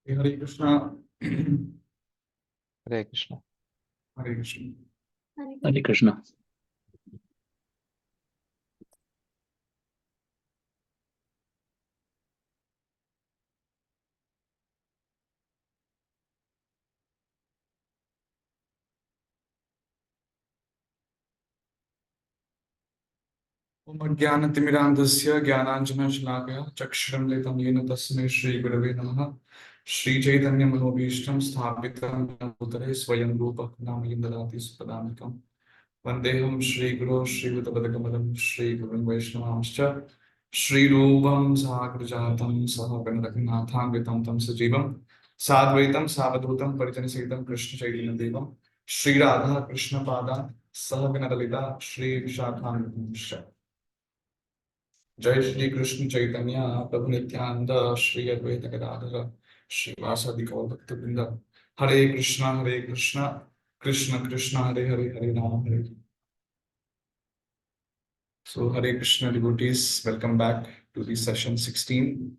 Hare Krishna. Hare Krishna. Hare Krishna. Hare Krishna. Om Ajnanatimirandhasya Jnananjana-shalakaya Chakshramlitam Yena Tasmai Shri Gurave Namaha Shri Chaitanya Manobhishtam Sthapitam Yena Bhutale Swayam Rupa Namayam Dadati Supadamikam Vandeham Shri Guru Shri Vitapadakamalam Shri Gurun Vaishnavamscha Shri Rupam Sagrajatam Saha Ganadakinatham Vitam Tam Sajivam Sadvaitam Savadhutam Parijanisetam Krishna Chaitanya Devam Shri Radha Krishna Pada Saha Ganadalita Shri Vishakhanamscha जय श्री कृष्ण चैतन्य प्रभु नित्यानंद श्री अद्वैत गदाधर श्रीवासादि गौर भक्तवृंद हरे कृष्णा कृष्ण कृष्ण हरे हरे हरे राम हरे So Hare Krishna devotees, welcome back to the session 16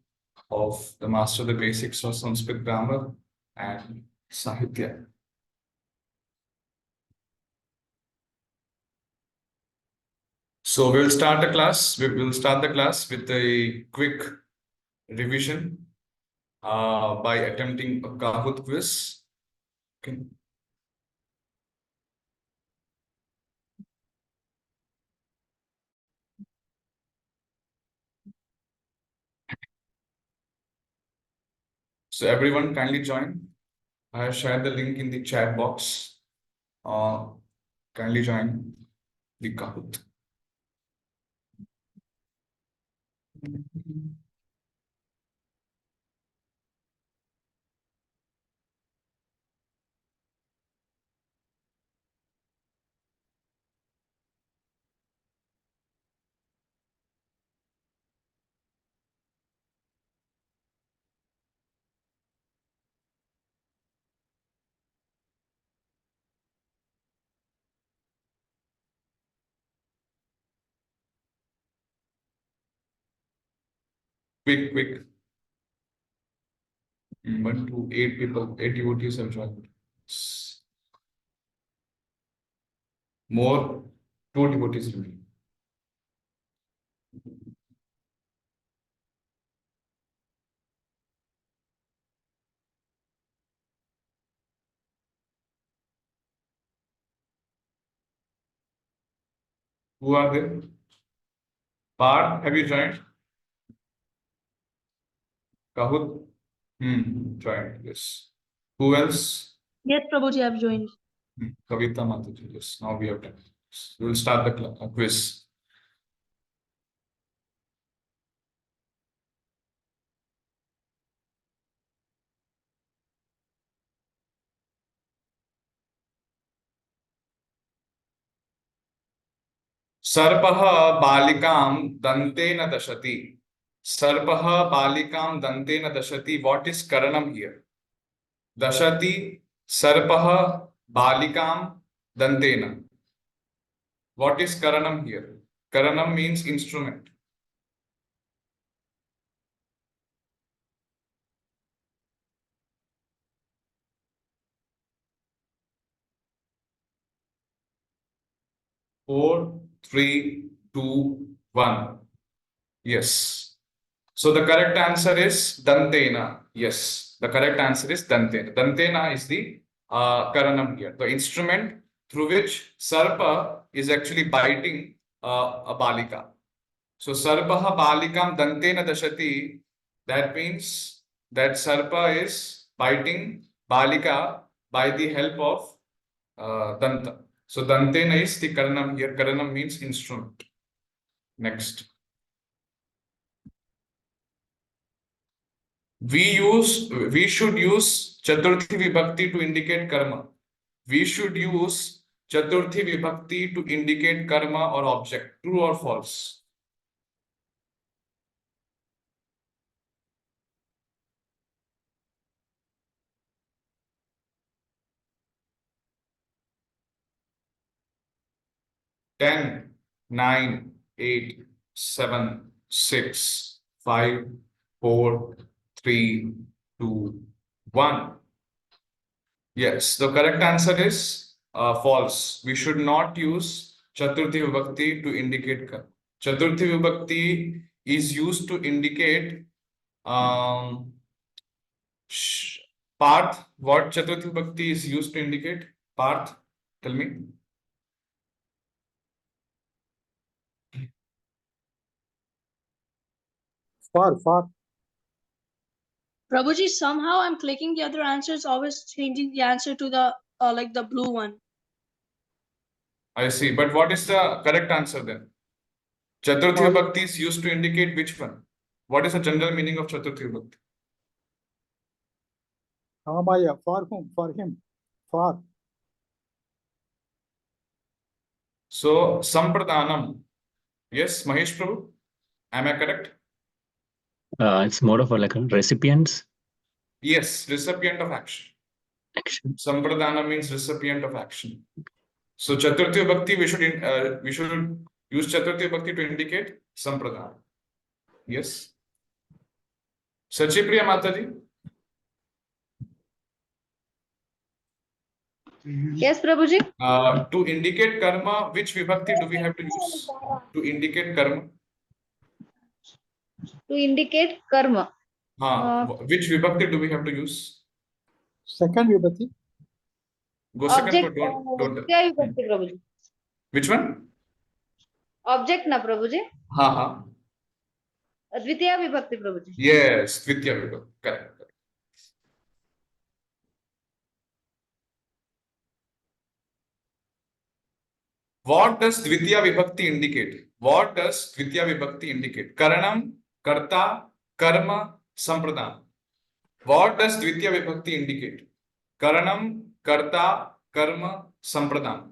of the Master of the Basics of Sanskrit Grammar and Sahitya. So we'll start the class. We'll start the class with a quick revision by attempting a Kahoot quiz. Okay. So everyone kindly join. I have shared the link in the chat box. Kindly join the Kahoot. Quick. 1 to 8 people, 8 devotees have joined. More, 2 devotees remain. Who are they? Parth, have you joined? Kahoot? Joined, yes. Who else? Yes, Prabhuji, I've joined. Kavita Mataji, yes. Now we have done. We will start the quiz. सर्पः बालिकां दन्तेन दशति. Sarpah balikam dantena dashati. What is karanam here? Dashati sarpah balikam dantena. What is karanam here? Karanam means instrument. Four, three, two, one. Yes. So the correct answer is dantena. Yes, the correct answer is dantena. Dantena is the karanam here, the instrument through which sarpa is actually biting a balika. So sarpaha balikam dantena dashati. That means that sarpa is biting balika by the help of danta. So dantena is the karanam here. Karanam means instrument. Next. We should use Chaturthi Vibhakti to indicate karma. We should use Chaturthi Vibhakti to indicate karma or object. True or false? Ten, 9, 8, 7, 6, 5, 4, 3, 2, One. Yes, the correct answer is false. We should not use Chaturthi Vibhakti to indicate karma. Chaturthi Vibhakti is used to indicate um, Parth. What Chaturthi Vibhakti is used to indicate? Parth, tell me. Far. Prabhuji, somehow I'm clicking the other answers, always changing the answer to the like the blue one. I see. But what is the correct answer then? Chaturthi Vibhakti is used to indicate which one? What is the general meaning of Chaturthi Vibhakti? Maya, for whom? For him. For. So, Sampradhanam. Yes, Mahesh Prabhu? Am I correct? It's more of a like a recipients Yes, recipient of action. action. Sampradhana means recipient of action. So Chaturthi Bhakti, we should use Chaturthi Bhakti to indicate Sampradhana. Yes. Sachipriya Mataji? Yes, Prabhuji. To indicate karma, which vibhakti do we have to use? To indicate karma? To indicate karma. Which vibhakti do we have to use? Second Vibhakti. Go second, but don't. Prabhuji. Which one? Object na Prabhuji. Ha. Dvitiya Vibhakti Prabhuji. Yes, Dvitiya Vibhakti. Correct. What does Dvitiya Vibhakti indicate? What does Dvitiya Vibhakti indicate? Karanam, Karta, Karma, Sampradana. What does Dvitiya Vibhakti indicate? Karanam, Karta, Karma, Sampradana.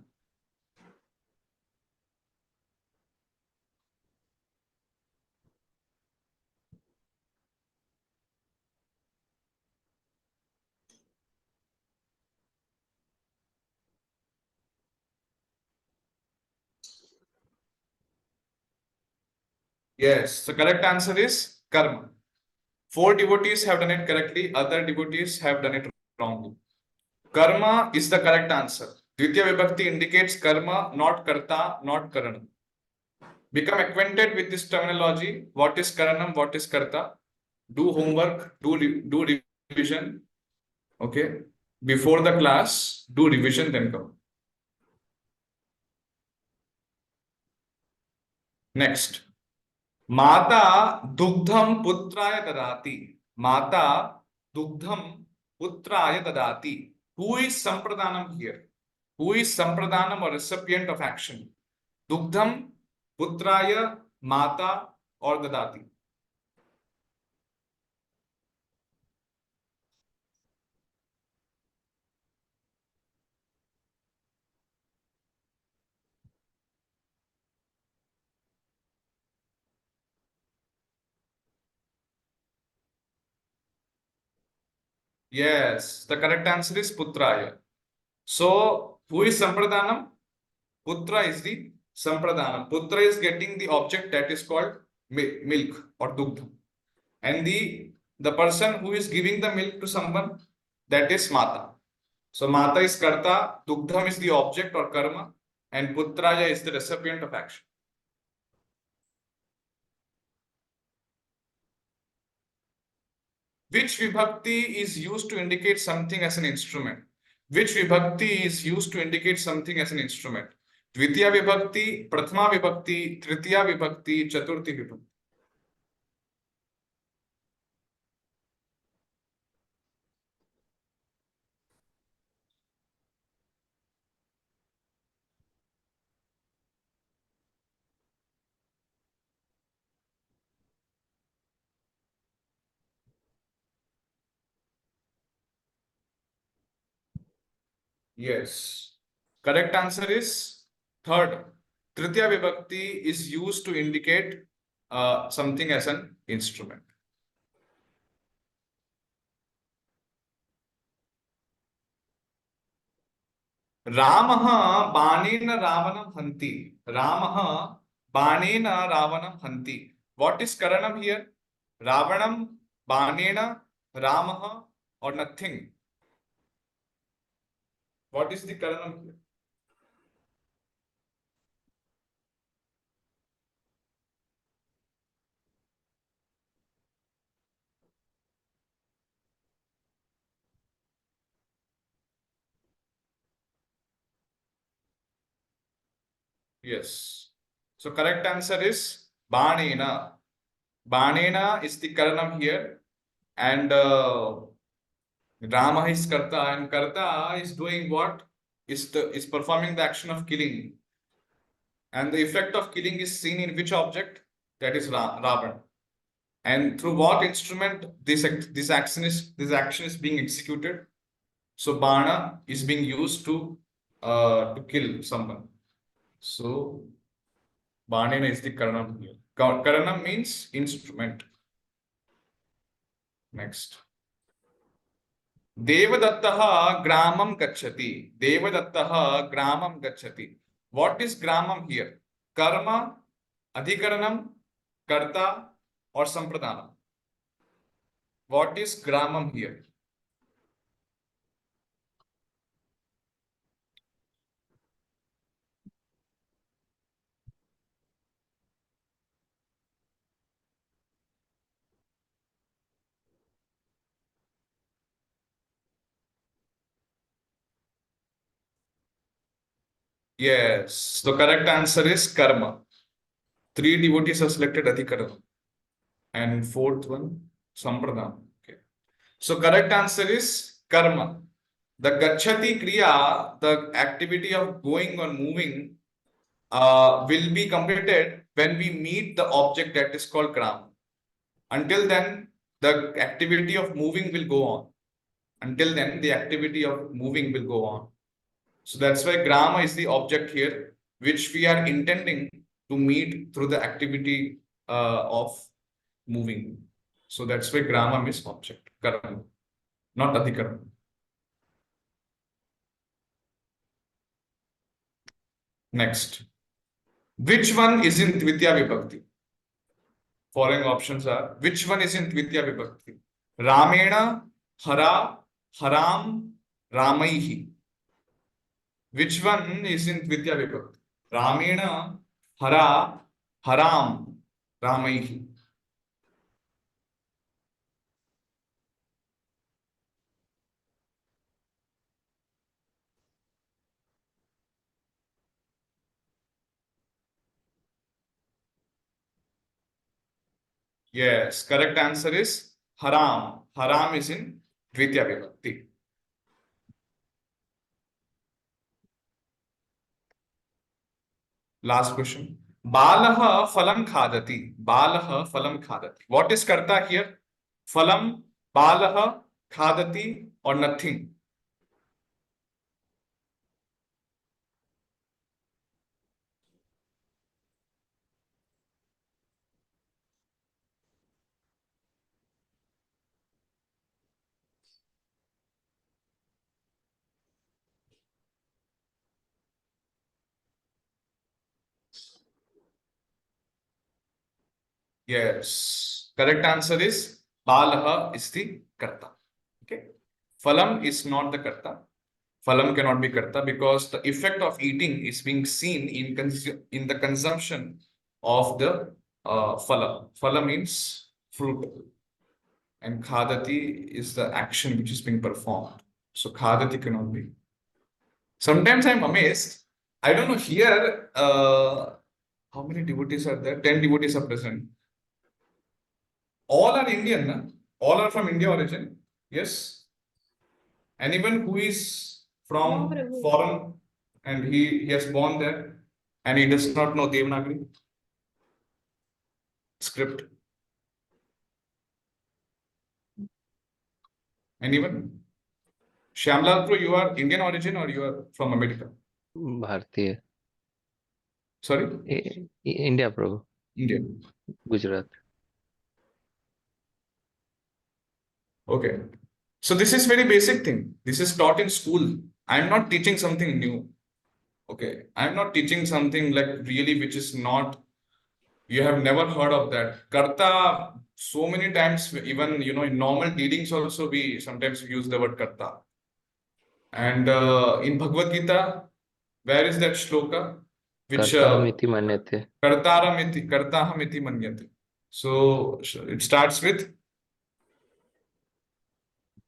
Yes, the correct answer is Karma. 4 devotees have done it correctly, other devotees have done it wrongly. Karma is the correct answer. Dvitiya Vibhakti indicates karma, not karta, not karana. Become acquainted with this terminology. What is karanam, what is karta? Do homework, do revision. Okay. Before the class, do revision, then come. Next. Mata dugdham putraya dadati. Mata dugdham putraya dadati. Who is Sampradhanam here? Who is Sampradhanam or recipient of action? Dugdham, putraya, mata or dadati? Yes, the correct answer is putraya. So, who is Sampradhanam? Putra is the Sampradhanam. Putra is getting the object that is called milk or dugdha. And the person who is giving the milk to someone, that is Mata. So, Mata is Karta, Dugdham is the object or karma, and Putraya is the recipient of action. Which vibhakti is used to indicate something as an instrument? Which vibhakti is used to indicate something as an instrument? Dvitiya vibhakti, Prathama vibhakti, Tritiya vibhakti, Chaturthi vibhakti. Yes. Correct answer is third. Tritiya vibhakti is used to indicate something as an instrument. Ramah banena ravanam hanti. Ramah banena ravanam hanti. What is karanam here? Ravanam, banena, Ramah or nothing. What is the Karanam here? Yes. So correct answer is Banena. Banena is the Karanam here, and Rama is Karta, and Karta is doing what? Is performing the action of killing. And the effect of killing is seen in which object? That is Ravan. And through what instrument this action is being executed? So Bana is being used to kill someone. So Banena is the Karanam here. Karanam means instrument. Next. Devadattaha gramam gacchati. Devadattaha gramam gacchati. What is gramam here? Karma, adhikaranam, karta, or sampradana? What is gramam here? Yes, the correct answer is karma. 3 devotees are selected adhikaranam. And fourth one, sampradana. Okay. So correct answer is karma. The gacchati kriya, the activity of going or moving, will be completed when we meet the object that is called gram. Until then, the activity of moving will go on. Until then, the activity of moving will go on. So that's why grama is the object here, which we are intending to meet through the activity of moving. So that's why grama is object, karma, not adhikarma. Next. Which one is in Dvitya Vibhakti? Following options are, which one is in Dvitya Vibhakti? Ramena, Hara, Haram, Ramaihi. Which one is in Dvitya Vibhakti? Ramena, Hara, Haram, Ramaihi. Yes, correct answer is Haram. Haram is in Dvitya Vibhakti. Last question. Balaha phalam khadati. Balaha phalam khadati. What is karta here? Phalam, balaha, khadati, or nothing? Yes. Correct answer is Balaha is the karta. Okay. Phalam is not the karta. Phalam cannot be karta because the effect of eating is being seen in the consumption of the phala. Phala means fruit. And khadati is the action which is being performed. So khadati cannot be. Sometimes I'm amazed. I don't know here how many devotees are there? 10 devotees are present. All are Indian, na? All are from India origin. Yes. Anyone who is from foreign and he has born there and he does not know Devanagari script. Anyone? Shyamlal Pro, you are Indian origin or you are from America? भारतीय Sorry? India Prabhu Indian. Gujarat Okay. So this is very basic thing. This is taught in school. I'm not teaching something new. Okay. I'm not teaching something like really which is not, you have never heard of that. Karta, so many times, even in normal readings also we sometimes use the word karta. And in Bhagavad Gita, where is that shloka which कर्ताहमिति मन्यते. kartahamiti manyate? So it starts with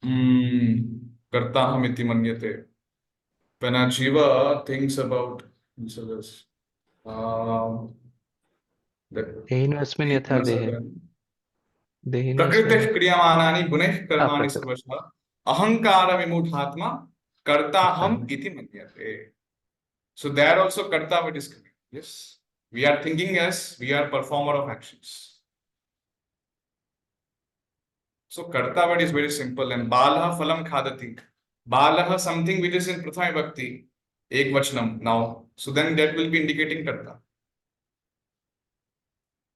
kartahamiti manyate. When a jiva thinks about others, that देहिनोऽस्मिन् यथा देहे. प्रकृतिः देहिनोऽस्मिन् क्रियमाणानि गुणैः कर्माणि प्रकृति. सर्वशः अहंकार विमूढात्मा कर्ताहम कर्ताहम्. इति मन्यते. So there also karta word is coming. Yes, we are thinking as we are performer of actions. So karta word is very simple. And balah phalam khadati. Balah something which is in prathama vibhakti, ekvachanam now. So then that will be indicating karta.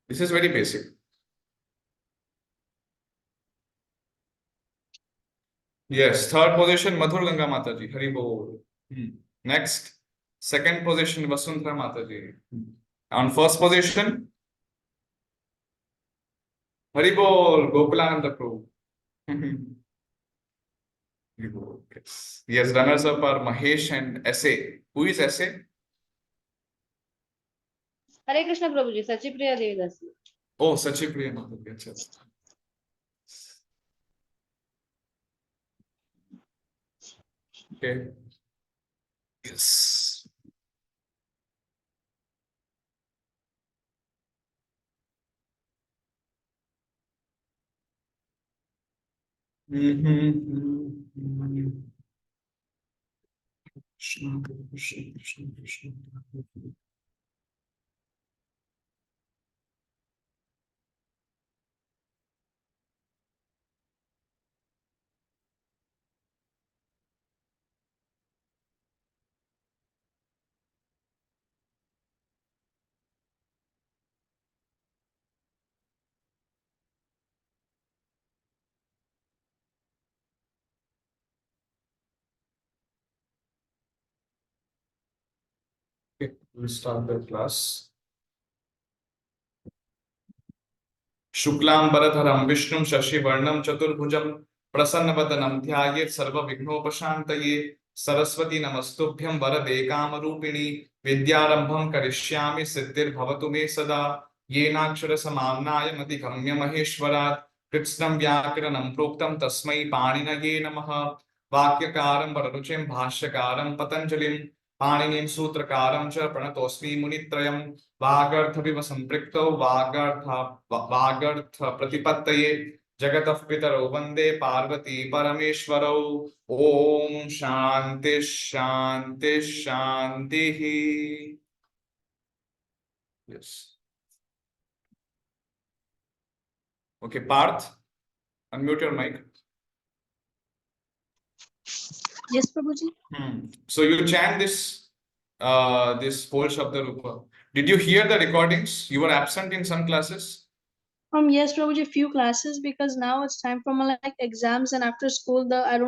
This is very basic. Yes, third position Madhur Ganga Mataji. Hari Bol. Next, second position Vasundhara Mataji. On first position, Hari Bol Gokulananda Prabhu. Hari Bol. Yes. Yes, runners up are Mahesh and Essay. Who is Essay? Hare Krishna Prabhuji, Sachipriya Devidasi. Oh, Sachipriya Mataji. Achha. Okay. Yes. Krishna, Krishna, Krishna, Krishna. Okay, we'll start the class. शुक्लांबरधरं विष्णुं शशिवर्णं चतुर्भुजं प्रसन्नवदनं ध्यायेत् सर्वविघ्नोपशान्तये. सरस्वती नमस्तुभ्यं वरदे कामरूपिणी. विद्यारंभं करिष्यामि सिद्धिर्भवतु मे सदा. येनाक्षरसमाम्नायमधिगम्य महेश्वरात्. कृत्स्नं व्याकरणं प्रोक्तं तस्मै पाणिनये नमः. वाक्यकारं वररुचिं भाष्यकारं पतञ्जलिं. पाणिनिं सूत्रकारं च प्रणतोऽस्मि मुनित्रयम्. वागर्थविव सम्पृक्तौ वागर्थ प्रतिपत्तये. जगतः पितरौ वन्दे पार्वती परमेश्वरौ. ओम शांति शांति शांतिः. Yes. Okay, Parth, unmute your mic. Yes, Prabhuji. So you chant this whole Shabda Rupa. Did you hear the recordings? You were absent in some classes. Yes, Prabhuji, few classes because now it's time for my exams and after school I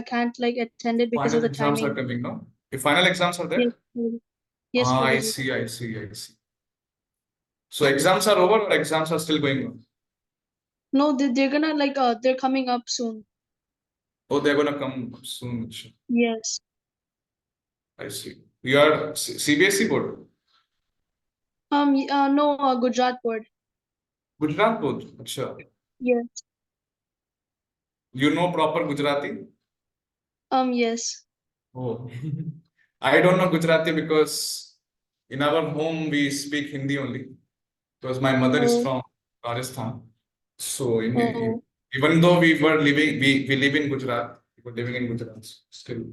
can't attend it because Final of the exams are timing. coming now. If final exams are there. Yes, Prabhuji. Yes, I Prabhuji. see, I see, I see. So exams are over or exams are still going on? No, they're gonna they're coming up soon. Oh, they're gonna come soon. Yes. I see. You are CBSE board? No, Gujarat board. Gujarat board. Acha. Yes. You know proper Gujarati? Yes. Oh. I don't know Gujarati because in our home we speak Hindi only. Because my mother is Oh. from Rajasthan. So Oh. even though we live in Gujarat, we were living in Gujarat still.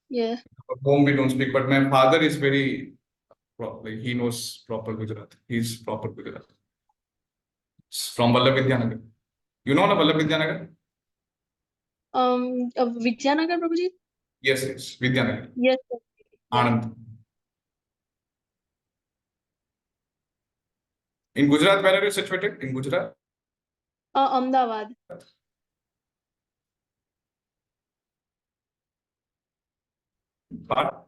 Yeah. At home we don't speak, but my father is very proper. He knows proper Gujarati. He's proper Gujarati. It's from Vallabh. You know Vallabh? Vidyanagar, Prabhuji? Yes, yes, Vidyanagar. Yes. Sir. Yeah. Anand. In Gujarat, where are you situated? In Gujarat? Ahmedabad. Part?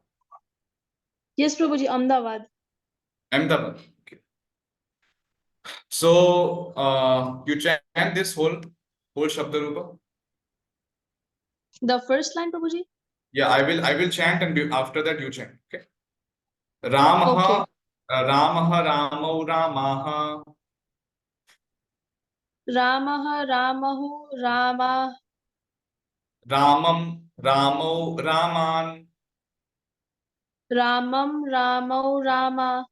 Yes, Prabhuji, Ahmedabad. Ahmedabad. Okay. So you chant this whole Shabda Rupa. The first line, Prabhuji? Yeah, I will chant, and after that you chant. Okay. Ramaha, Okay. Ramaha, Ramau, Ramaha. Ramaha, Ramahu, Rama, Ramam, Ramau, Raman. Ramam, Ramau, Rama.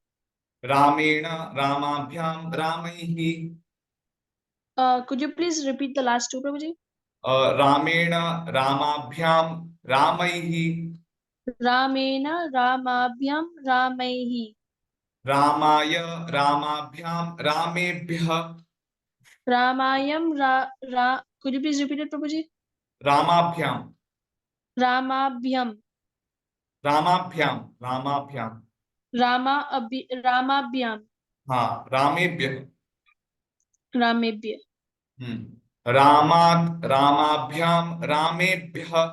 Ramena, Ramabhyam, Ramaihi. Could you please repeat the last two, Prabhuji? Ramena, Ramabhyam, Ramaihi. Ramena, Ramabhyam, Ramaihi. Ramaya, Ramabhyam, Ramebhyah. Ramayam, could you please repeat it, Prabhuji? Ramabhyam, Ramabhyam. Ramabhyam, Ramabhyam. Ramabhyam. हाँ, Ramebhyah. Ramebhyam. Ramat, Ramabhyam, Ramebhyah.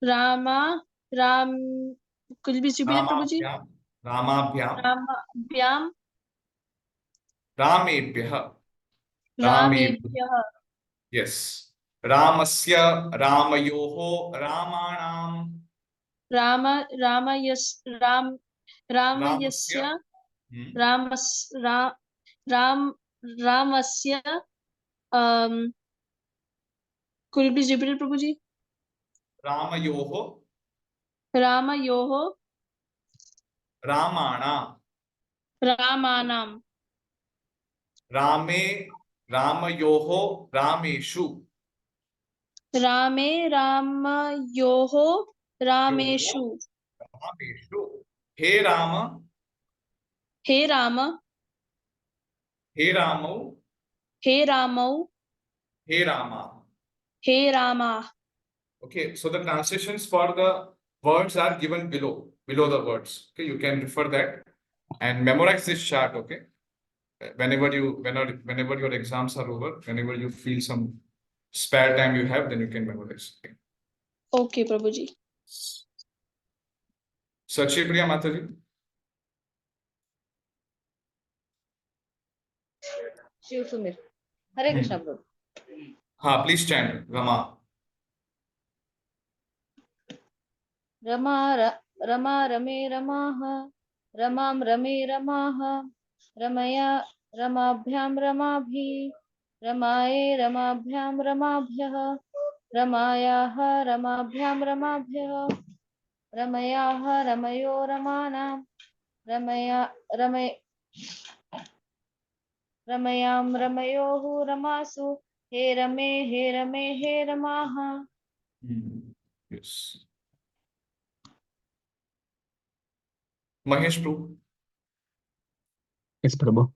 Ram. Could you please repeat it, Prabhuji? Ramabhyam, Ramabhyam, Ramabhyam, Ramebhyah. Ramebhyah. Yes. Ramasya, Ramayoho, Ramanam. Ramayasya, Hmm. Ramasya, could you please repeat it, Prabhuji? Ramayoho, Ramayoho, Ramana. Ramanam. Rame, Ramayoho, Rameshu. Rame, Ramayoho, Rameshu. Rameshu. He Rama, He Rama, He Ramo, He Ramau, He Rama. He Rama. Okay, so the translations for the words are given below the words. Okay, you can refer that and memorize this chart. Okay, whenever your exams are over, whenever you feel some spare time you have, then you can memorize. Okay. Okay, Prabhuji. Sachi Priya Mataji. Shiv सुमिर हरे कृष्णा प्रभु हाँ, please chant Rama. Rama Rama रमे रमाः रमां रमे रमाः रमया रमाभ्यां रमाभि रमाये रमाभ्यां रमाभ्यः रमायाः रमाभ्यां रमाभ्यः रमयाः रमयो रमानां रमयां रमयोः रमासु हे रमे हे रमाः. Yes. Mahesh Prabhu. Yes, Prabhu.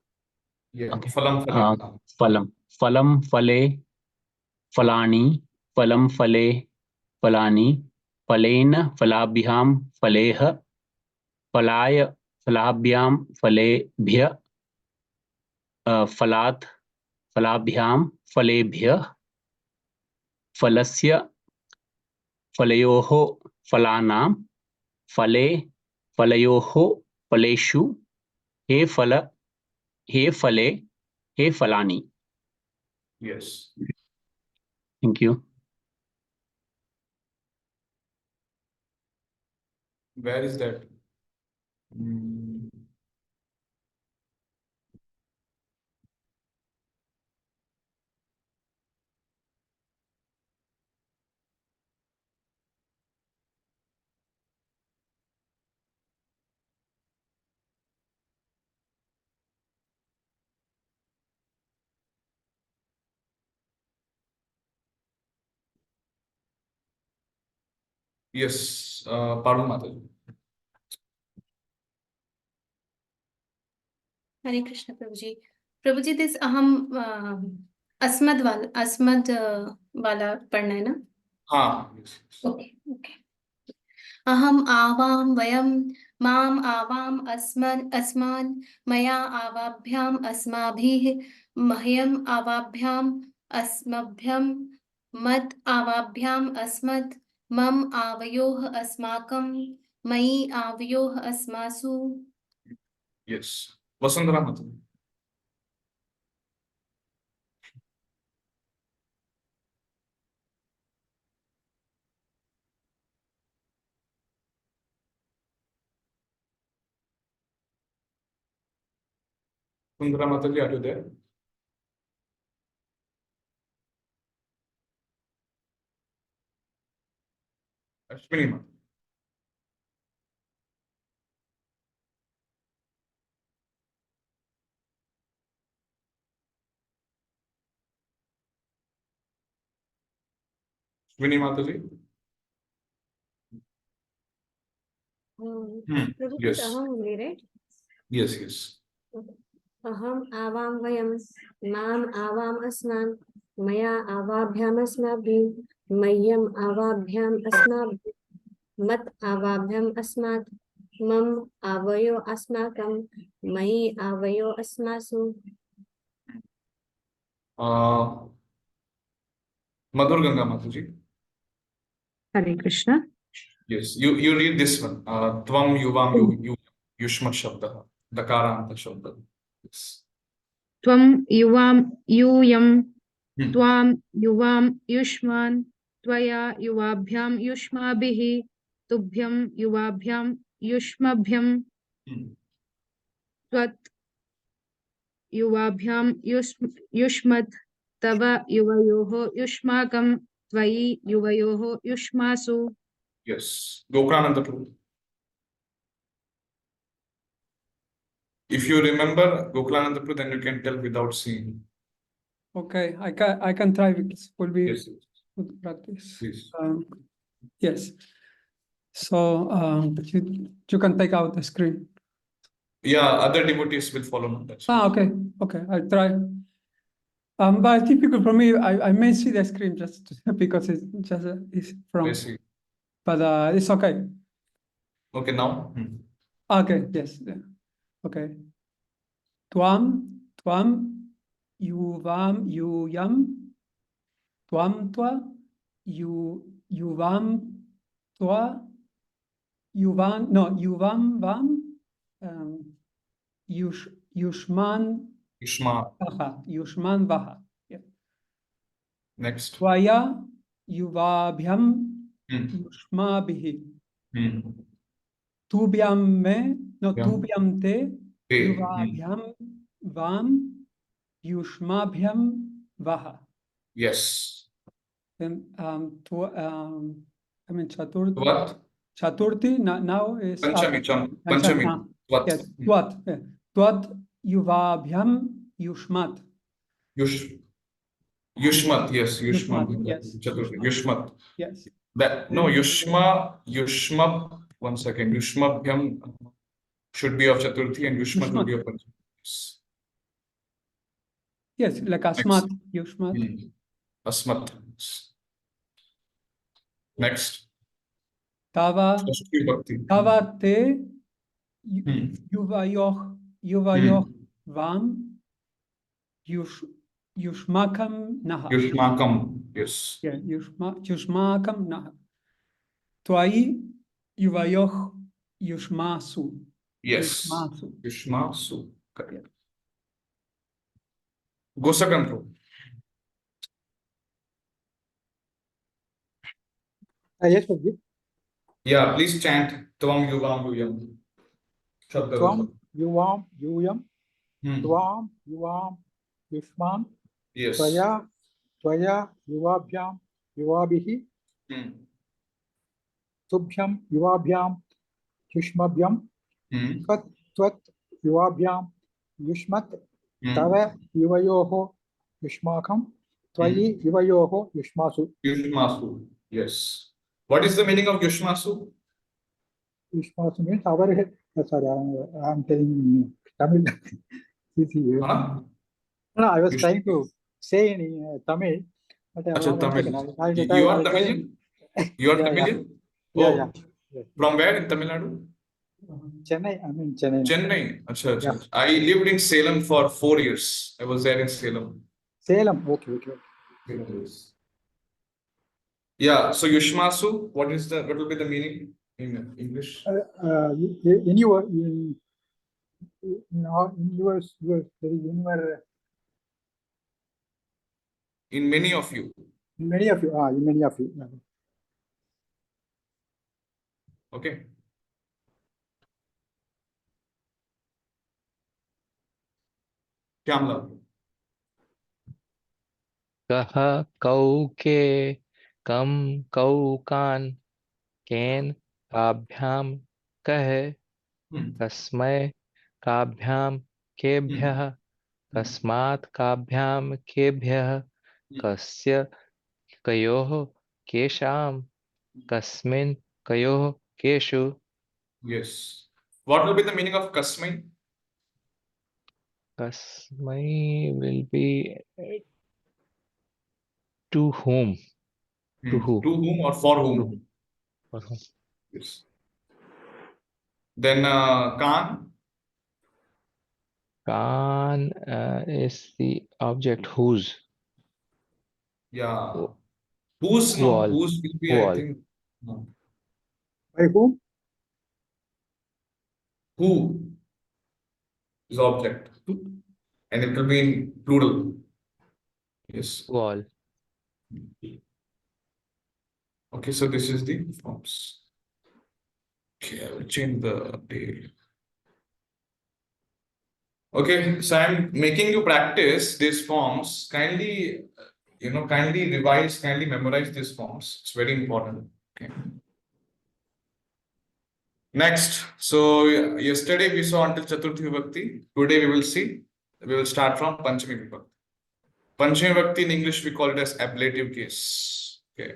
Yeah. Okay. Phalam Phalam. Phalam. Phalam phale phalani. Phalam phale phalani. Phalena phalabhyam phaleha. Phalaya phalabhyam phalebhya. Phalat phalabhyam phalebhyah. Phalasya phalayoho phalanam. Phale phalayoho phaleshu. He phala he phale he phalani. Yes. Thank you. Where is that? Hmm. Yes, Parul Mataji. Hare Krishna प्रभु जी this अहम अस्मद वाला पढ़ना है ना. हाँ. Yes, yes. Okay okay. अहम आवाम वयम माम आवाम अस्मान मया आवाभ्याम अस्माभिः मह्यम आवाभ्याम अस्मभ्यम मत आवाभ्याम अस्मत् मम आवयोः अस्माकं मयि आवयोः अस्मासु. Yes. Vasundhara Mataji. Sundara Mataji, are you there? Ashwini Mataji. Ashwini Mataji. Prabhu, Yes. aham only, right? Yes, yes. Aham avam vayam, mam avam asman, maya avabhyam asmabhi, mayam avabhyam asmabhi, mat avabhyam asmat, mam avayo asmakam, mayi avayo asmasu. Madhur Ganga Mataji. Hare Krishna. Yes, you read this one. Tvam yuvam yushmat shabda. Dakaranta shabda. Yes. Tvam yuvam yuyam, Hmm. tvam yuvam yushman, tvaya yuvabhyam yushmabhihi, tubhyam yuvabhyam yushmabhyam, Hmm. tvat yuvabhyam yushmat, tava yuvayoho yushmakam, tvayi yuvayoho yushmasu. Yes. Gokrananda Prabhu. If you remember Goklananda Prabhu, then you can tell without seeing. Okay, I can try. It will be Yes, good practice. please. Yes. So you can take out the screen. Yeah, other devotees will follow. No? That's Okay, I'll try. But typical for me, I may see the screen just because it's just it's I from, see. but it's okay. Okay, now. Okay, yes, yeah. Okay. Tvam yuvam yuyam, tvam twa yuvam twa yuvam vam, yushman Ishma. vaha. Yeah. Next. Tvaya yuvabhyam Hmm. yushmabhihi. Hmm. Tubhyam me, no, Yeah. tubhyam te Hey. yuvabhyam vam yushmabhyam vaha. Yes. Then I mean Chaturthi. What? Chaturthi now is Panchami. Panchami. What? Yes, Twat. Yeah. Twat yuvabhyam yushmat. Yushmat. Yes. Yushmat. Yes. Chaturthi. Yushmat. Yes. That no Yushma. One second. Yushmabhyam should be of Chaturthi and Yushmat will be of Panchami. Yes, like asmat, yushmat. Asmat. Next. Tava Shashti Bhakti. Tava te yuvayoh vam yushmakam naha. Yushmakam. Yes. Yeah, yushmakam naha. Twai yuvayoh yushmasu. Yes. Yushmasu. Yushmasu. Correct. Gosakan Prabhu. Yes, Prabhuji. Yeah, please chant Tvam Yuvam Yuyam. Shabda. Tvam yuvam yuyam, Hmm. tvam yuvam yushman, Yes. tvaya yuvabhyam yuvabihi, Hmm. tubhyam yuvabhyam yushmabhyam, Hmm. tvat yuvabhyam yushmat, Hmm. tava yuvayoho yushmakam, tvayi yuvayoho yushmasu. Yushmasu. Yes. What is the meaning of Yushmasu? Yushmasu means our head. Sorry, I'm telling you Tamil. Huh? No, I was Yush- trying to say in Tamil, but Acha, one Tamil. second, You are I'll try. Tamilian? You are Yeah, yeah. Tamilian? Yeah, Oh. yeah. From where in Tamil Nadu? Chennai, I mean Chennai. Chennai. Acha, acha. Yeah. I lived in Salem for 4 years. I was there in Salem. Salem, okay. Yeah, so Yushmasu, what will be the meaning in English? In your, In many of you. many of you, in many of you. Okay. क्या मतलब? कः कौ के कम कौ कान केन काभ्याम कः कस्मै काभ्याम केभ्यः कस्मात् काभ्याम केभ्यः कस्य कयोः केषां कस्मिन् कयोः केषु. Yes. What will be the meaning of kasmai? Kasmai will be to whom. To who. To whom or for To whom? whom. For whom. Yes. Then kan. Kan is the object whose. Yeah. Who Whose? who No. all. Whose will be, Who I all. think. No. By whom? Who is object. And it will be in plural. Yes. Who all. Okay, so this is the forms. Okay, I will change the date. Okay, so I'm making you practice these forms. Kindly, kindly revise, kindly memorize these forms. It's very important. Okay. Next, so yesterday we saw until Chaturthi Vibhakti. Today we will start from Panchami Vibhakti. Panchami Vibhakti in English we call it as ablative case. Okay.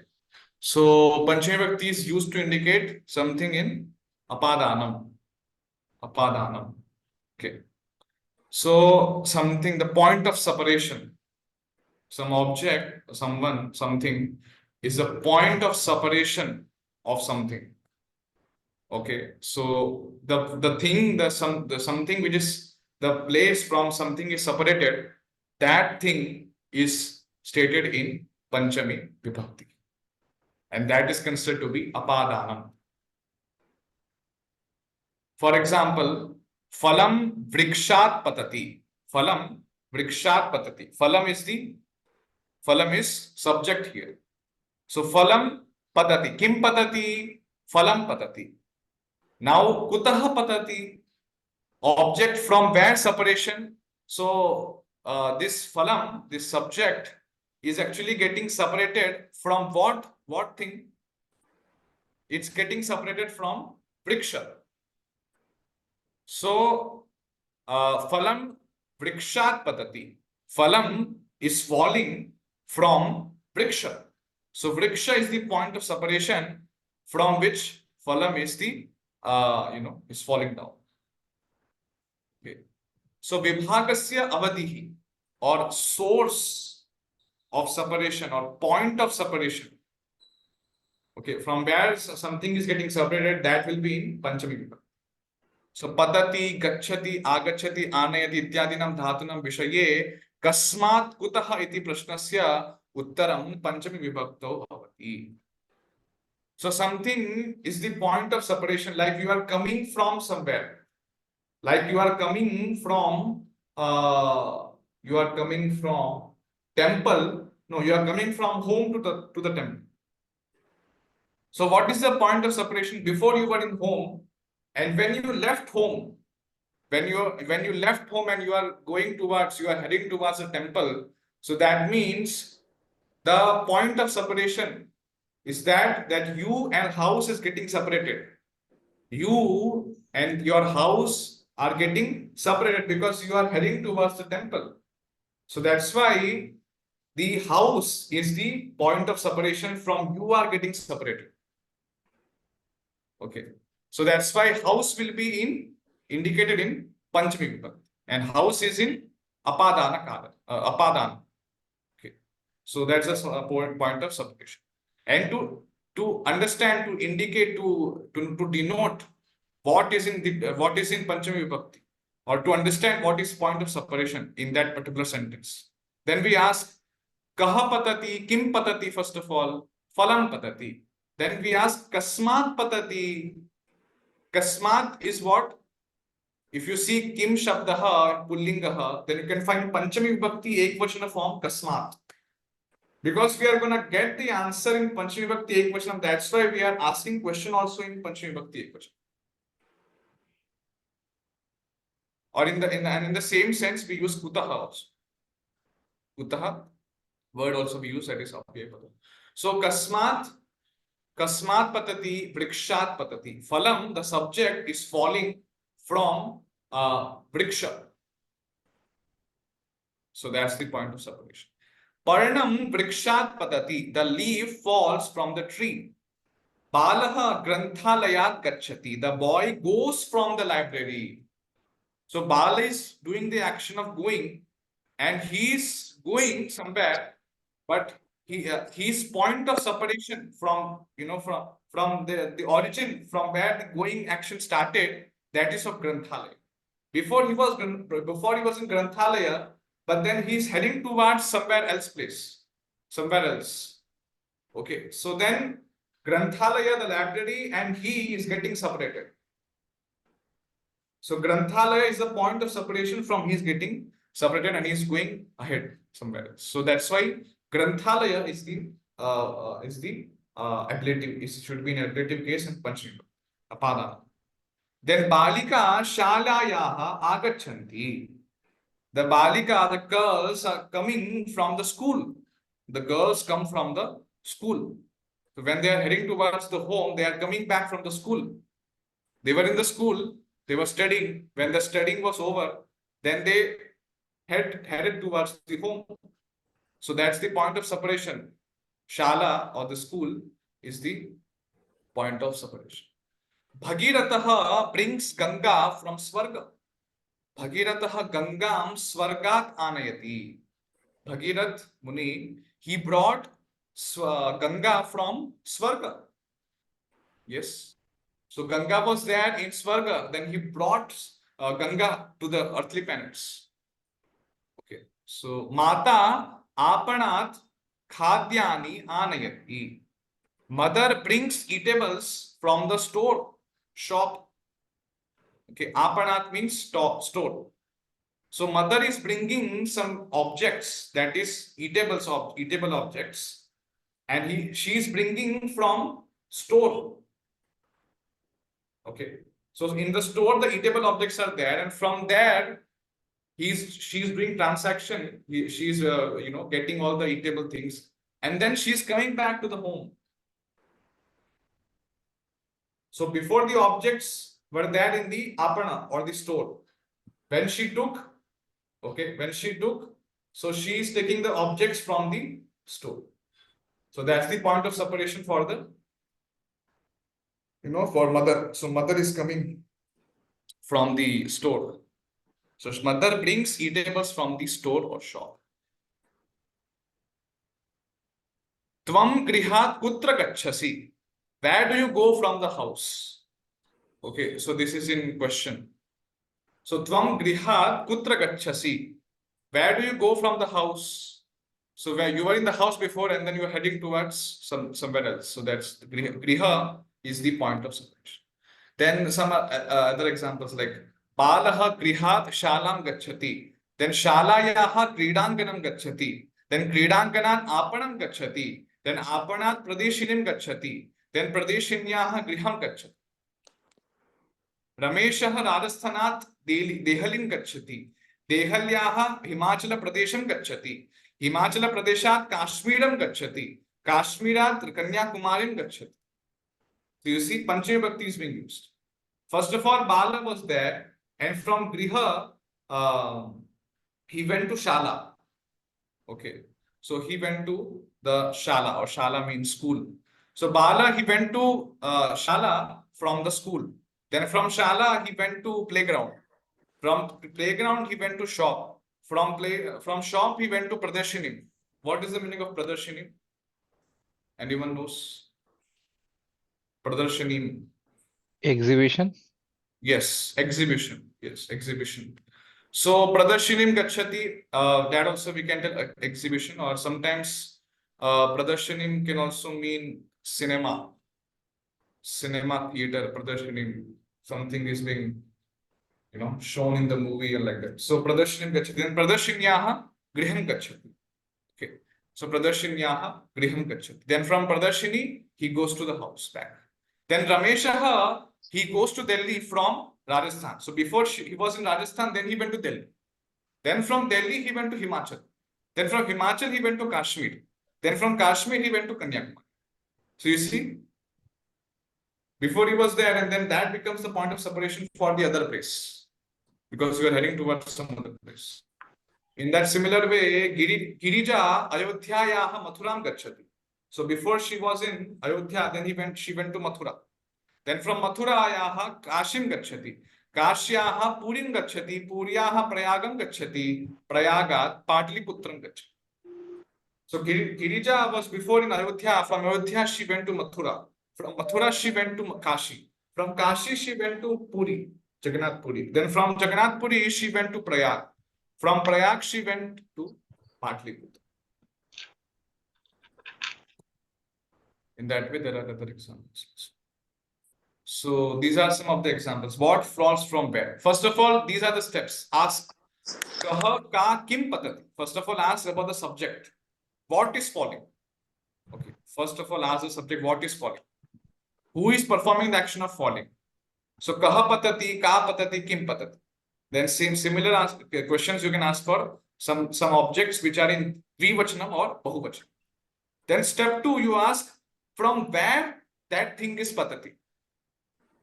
So Panchami Vibhakti is used to indicate something in apadanam. Apadanam. Okay. So something, the point of separation, some object, someone, something is the point of separation of something. Okay, so the thing, the something which is the place from something is separated, that thing is stated in Panchami Vibhakti, and that is considered to be apadanam. For example, phalam vrikshat patati. Phalam vrikshat patati. Phalam is subject here. So phalam patati. Kim patati? Phalam patati. Now kutah patati. Object from where separation. So this phalam, this subject, is actually getting separated from what thing? It's getting separated from vriksha. So phalam vrikshat patati. Phalam is falling from vriksha. So vriksha is the point of separation from which phalam is the is falling down. Okay. So vibhagasya avadihi, or source of separation or point of separation. Okay, from where something is getting separated, that will be in Panchami Vibhakti. So patati, gacchati, agacchati, anayati ityadinam dhatunam vishaye kasmat kutah iti prashnasya uttaram Panchami Vibhakto bhavati. So something is the point of separation, like you are coming from somewhere. Like you are coming from temple. No, you are coming from home to the temple. So what is the point of separation? Before you were in home, and when you left home, when you left home and you are heading towards the temple, so that means the point of separation is that you and house is getting separated. You and your house are getting separated because you are heading towards the temple. So that's why the house is the point of separation from you are getting separated. Okay. So that's why house will be indicated in Panchami Vibhakti, and house is in apadana kala. Apadana. Okay. So that's a point of separation. And to understand, to indicate, to denote what is in Panchami Vibhakti, or to understand what is point of separation in that particular sentence, then we ask kaha patati, kim patati, first of all, phalam patati. Then we ask kasmat patati. Kasmat is what? If you see kim shabdaha, pullingaha, then you can find Panchami Vibhakti ekvachana form kasmat. Because we are going to get the answer in Panchami Vibhakti ekvachana, that's why we are asking question also in Panchami Vibhakti ekvachana. Or in the same sense, we use kutaha also. Kutaha word also we use, that is apya pada. So kasmat patati vrikshat patati. Phalam, the subject, is falling from vriksha. So that's the point of separation. Parnam vrikshat patati. The leaf falls from the tree. Balaha granthalayat gacchati. The boy goes from the library. So Bala is doing the action of going, and he's going somewhere, but his point of separation from the origin from where the going action started, that is of Granthalaya. Before he was in Granthalaya, but then he's heading towards somewhere else place, somewhere else. Okay, so then Granthalaya, the library, and he is getting separated. So Granthalaya is the point of separation from he's getting separated and he's going ahead somewhere else. So that's why Granthalaya is the ablative. It should be an ablative case and Panchima. Apada. Then Balika Shalayaha Agachanti. The Balika, the girls, are coming from the school. The girls come from the school. So when they are heading towards the home, they are coming back from the school. They were in the school, they were studying. When the studying was over, then they headed towards the home. So that's the point of separation. Shala, or the school, is the point of separation. Bhagirataha brings Ganga from Swarga. Bhagirataha Gangam Swargat Anayati. Bhagirath Muni, he brought Ganga from Swarga. Yes. So Ganga was there in Swarga. Then he brought Ganga to the earthly planets. Okay. So Mata Apanat Khadyani Anayati. Mother brings eatables from the shop. Okay. Apanat means store. So mother is bringing some objects, that is eatable objects, and she is bringing from store. Okay, so in the store the eatable objects are there, and from there she's doing transaction. She's getting all the eatable things, and then she's coming back to the home. So before, the objects were there in the apana or the store. When she took, so she is taking the objects from the store. So that's the point of separation for the for mother. So mother is coming from the store. So mother brings eatables from the store or shop. Tvam grihat kutra gacchasi. Where do you go from the house? Okay, so this is in question. So tvam grihat kutra gacchasi. Where do you go from the house? So where you were in the house before, and then you are heading towards somewhere else. So that's griha is the point of separation. Then some other examples like Balaha grihat shalam gacchati. Then shalayaha kridanganam gacchati. Then kridanganan apanam gacchati. Then apanat pradeshinim gacchati. Then pradeshinyaha griham gacchati. Rameshaha Rajasthanat Dehalin gacchati. Dehalyaha Himachala Pradesham gacchati. Himachala Pradeshat Kashmiram gacchati. Kashmirat Kanyakumarim gacchati. So you see, Panchami Bhakti is being used. First of all, Bala was there, and from Griha, he went to Shala. Okay, so he went to the Shala, or Shala means school. So Bala, he went to Shala from the school. Then from Shala, he went to playground. From playground, he went to shop. From shop, he went to Pradeshinim. What is the meaning of Pradeshinim? Anyone knows? Pradeshinim. Exhibition. Yes, exhibition. Yes, exhibition. So Pradeshinim gacchati, that also we can tell exhibition, or sometimes Pradeshinim can also mean cinema. Cinema theater, Pradeshinim. Something is being shown in the movie and like that. So Pradeshinim gacchati. Then Pradeshinyaha griham gacchati. Okay. So Pradeshinyaha griham gacchati. Then from Pradeshini, he goes to the house back. Then Rameshaha, he goes to Delhi from Rajasthan. So before he was in Rajasthan, then he went to Delhi. Then from Delhi, he went to Himachal. Then from Himachal, he went to Kashmir. Then from Kashmir, he went to Kanyakumari. So you see, before he was there, and then that becomes the point of separation for the other place, because you are heading towards some other place. In that similar way, Girija Ayodhyayaha Mathuram Gachati. So before she was in Ayodhya, then she went to Mathura. Then from Mathurayaha Kashim Gachati. Kashyaha Purim Gachati. Puryaha Prayagam Gachati. Prayagat Patliputram Gachati. So Girija was before in Ayodhya. From Ayodhya she went to Mathura. From Mathura she went to Kashi. From Kashi she went to Puri, Jagannath Puri. Then from Jagannath Puri she went to Prayag. From Prayag she went to Patliputra. In that way there are other examples. So these are some of the examples. What falls from where? First of all, these are the steps. Ask kaha ka kim patati. First of all, ask about the subject. What is falling? Okay. First of all, ask the subject, what is falling? Who is performing the action of falling? So kaha patati, ka patati, kim patati. Then similar questions you can ask for some objects which are in Dvivachanam or Bahuvachanam. Then step 2, you ask from where that thing is patati.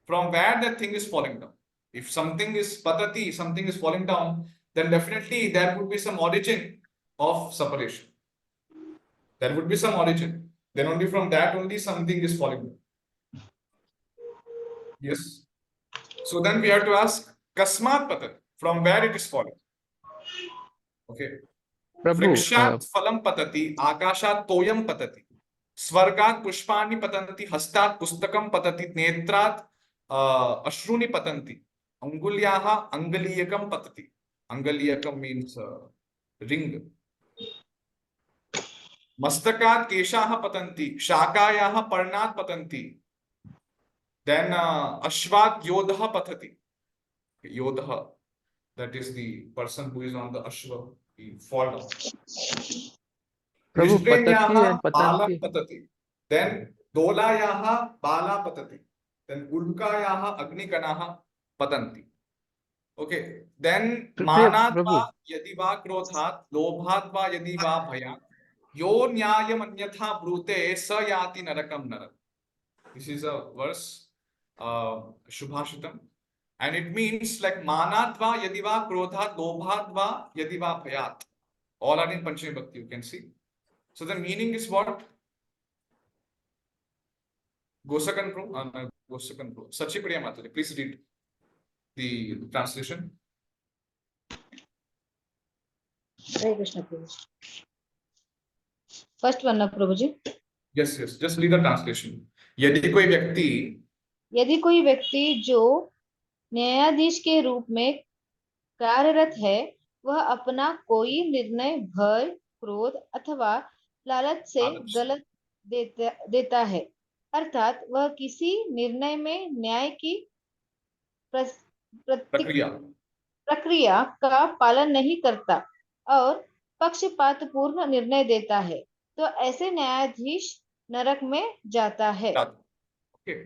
From where that thing is falling down. If something is patati, something is falling down, then definitely there would be some origin of separation. There would be some origin. Then only from that only something is falling down. Yes. So then we have to ask Kasmat patati, from where it is falling. Okay. Vrikshat phalam patati, akashat toyam patati. Swargat pushpani patanti, hastat pustakam patati, netrat ashruni patanti. Angulyaha angaliyakam patati. Angaliyakam means ring. Mastakat keshaha patanti, shakayaha parnat patanti. Then ashvat yodha patati. Yodha, that is the person who is on the ashwa, he fall down. Prabhu, patati patati. Then dolayaha bala patati. Then ulkayaha agnikanaha patanti. Okay. Then manatva yadiva krodhat, lobhatva yadiva bhayat, yo nyayam anyatha brute sayati narakam narak. This is a verse, Shubhashitam. And it means like manatva yadiva krodhat, lobhatva yadiva bhayat. All are in Panchami Bhakti, you can see. So the meaning is what? Gosakan Pro, Sachipriya Mataji, please read the translation. Hare Krishna, Prabhuji. First one, Prabhuji. Yes, just read the translation. यदि कोई व्यक्ति जो न्यायाधीश के रूप में कार्यरत है, वह अपना कोई निर्णय भय, क्रोध अथवा लालच से गलत देता है, अर्थात वह किसी निर्णय में न्याय की प्रक्रिया का पालन नहीं करता और पक्षपातपूर्ण निर्णय देता है, तो ऐसे न्यायाधीश नरक में जाता है. Okay.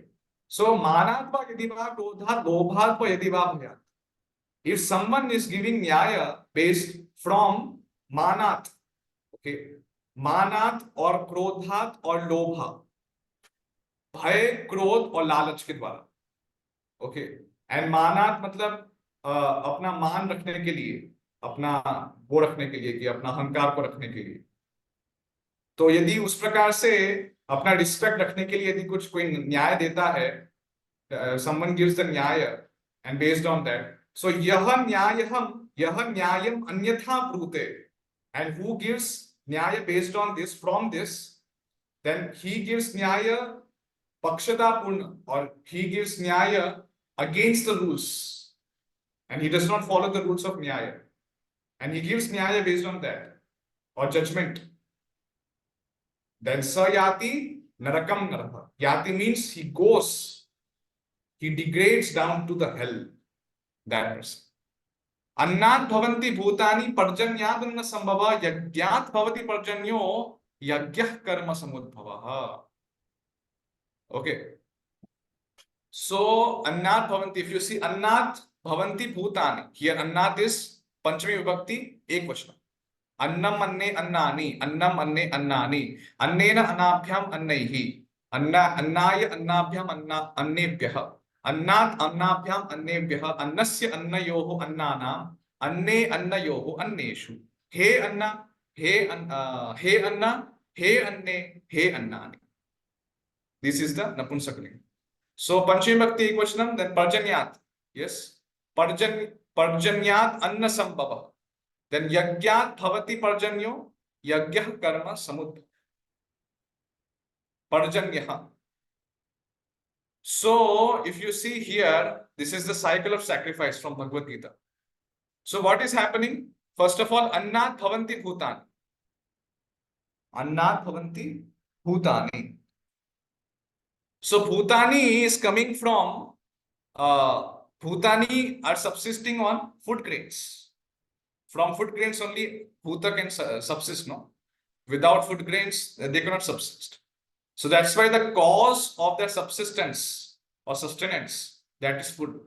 So manatva yadiva krodha lobhatva yadiva bhayat. If someone is giving nyaya based from manat, okay, manat or krodhat or lobha, bhay, krodh और लालच के द्वारा, okay, and manat मतलब अपना मान रखने के लिए, अपना वो रखने के लिए कि अपना अहंकार को रखने के लिए. तो यदि उस प्रकार से अपना रिस्पेक्ट रखने के लिए यदि कुछ कोई न्याय देता है, someone gives the न्याय and based on that, so यह न्यायम अन्यथा ब्रूते, and who gives न्याय based on this, from this, then he gives न्याय पक्षतापूर्ण, or he gives न्याय against the rules, and he does not follow the rules of न्याय, and he gives न्याय based on that, or judgment. Then sayati narakam naraha. Yati means he goes, he degrades down to the hell, that person. Annat bhavanti bhutani parjanyad anna sambhava yagyat bhavati parjanyo yagyah karma samudbhavaha. Okay. So annat bhavanti. If you see annat bhavanti bhutani, here annat is panchami vibhakti ekvachanam. Annam anne annani, annam anne annani, annena annabhyam annaihi, annaya annabhyam annebhyah, annat annabhyam annebhyah, annasya annayoho annanam, anne annayoho anneshu. He anna, he anna, he anne, he annani. This is the Napunsakalinga. So Panchami Bhakti Ekvachanam, then Parjanyat. Yes. Parjanyat Anna Sambhava. Then Yagyat Bhavati Parjanyo, Yagyah Karma Samudbhava. Parjanyaha. So if you see here, this is the cycle of sacrifice from Bhagavad Gita. So what is happening? First of all, Annat Bhavanti Bhutani. Annat Bhavanti Bhutani. So Bhutani is coming from Bhutani are subsisting on food grains. From food grains only Bhuta can subsist, no? Without food grains, they cannot subsist. So that's why the cause of their subsistence or sustenance, that is food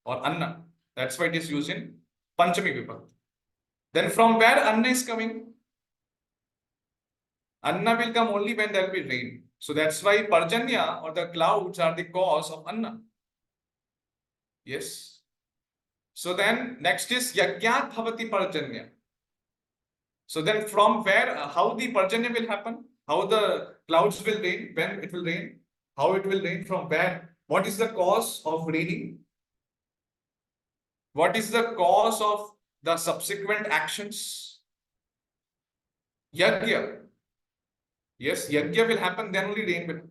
or Anna. That's why it is used in Panchami Vibhakti. Then from where Anna is coming? Anna will come only when there will be rain. So that's why Parjanya or the clouds are the cause of Anna. Yes. So then next is Yagyat Bhavati Parjanya. So then from where, how the Parjanya will happen? How the clouds will rain, when it will rain, how it will rain, from where, what is the cause of raining? What is the cause of the subsequent actions? Yagya. Yes, Yagya will happen, then only rain will.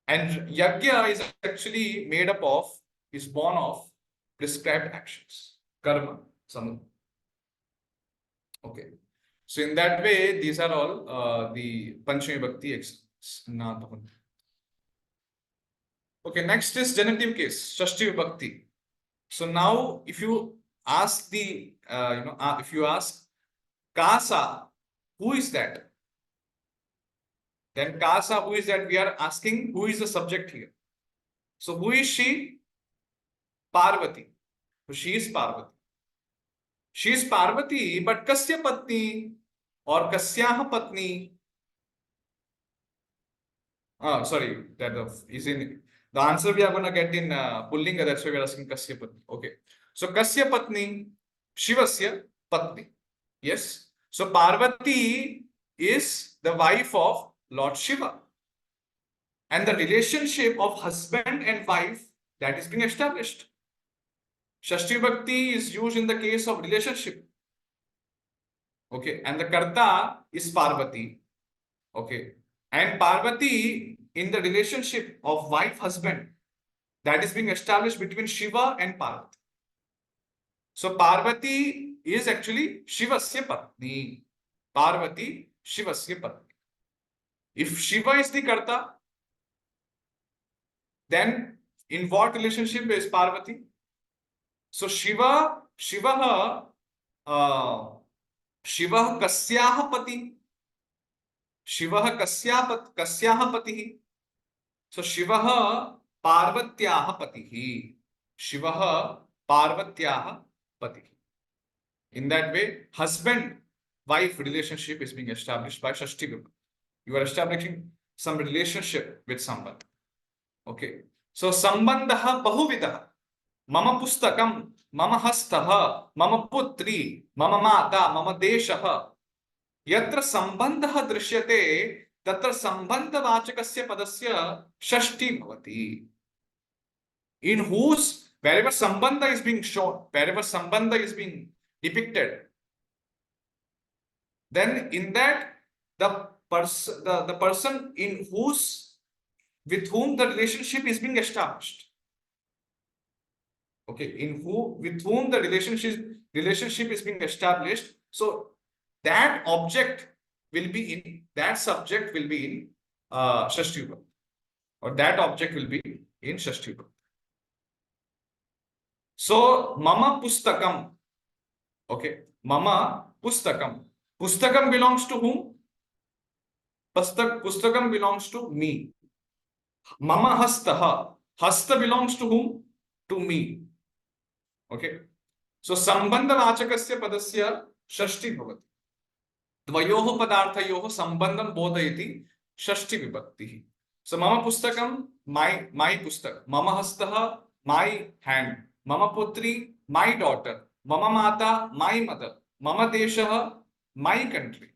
And Yagya is actually made up of, is born of prescribed actions. Karma, samudra. Okay. So in that way, these are all the Panchami Bhakti examples. Okay, next is genitive case, Shashti Vibhakti. So now, if you ask the, if you ask Kasa, who is that? Then Kasa, who is that? We are asking who is the subject here. So who is she? Parvati. So she is Parvati. She is Parvati, but Kasya Patni or Kasyah Patni. Sorry, that is in the answer we are going to get in Pullinga. That's why we are asking Kasya Patni. Okay. So Kasya Patni, Shivasya Patni. Yes. So Parvati is the wife of Lord Shiva. And the relationship of husband and wife, that is being established. Shashti Bhakti is used in the case of relationship. Okay. And the Karta is Parvati. Okay. And Parvati in the relationship of wife-husband, that is being established between Shiva and Parvati. So Parvati is actually Shivasya Patni. Parvati, Shivasya Patni. If Shiva is the Karta, then in what relationship is Parvati? So Shiva Kasyah Pati. Shiva Kasyah Pati. So Shiva Parvatyah Pati. Shiva Parvatyah Pati. In that way, husband-wife relationship is being established by Shashti Vibhakti. You are establishing some relationship with someone. Okay. So Sambandha Bahuvidah. Mama Pustakam, Mama Hastaha, Mama Putri, Mama Mata, Mama Deshaha. Yatra Sambandha Drishyate, Tatra Sambandha Vachakasya Padasya Shashti Bhavati. In whose, wherever Sambandha is being shown, wherever Sambandha is being depicted, then in that the person in whose, with whom the relationship is being established. Okay, with whom the relationship is being established. So that object will be in, that subject will be in Shashti Vibhakti, or that object will be in Shashti Vibhakti. So Mama Pustakam. Okay, Mama Pustakam. Pustakam belongs to whom? Pustakam belongs to me. Mama Hastaha. Hasta belongs to whom? To me. Okay. So Sambandhavachakasya padasya shashti bhavati. Dvayoho padarthayoho sambandham bodhayati shashti vibhakti. So mama pustakam, my pustak. Mama hastaha, my hand. Mama putri, my daughter. Mama mata, my mother. Mama deshaha, my country.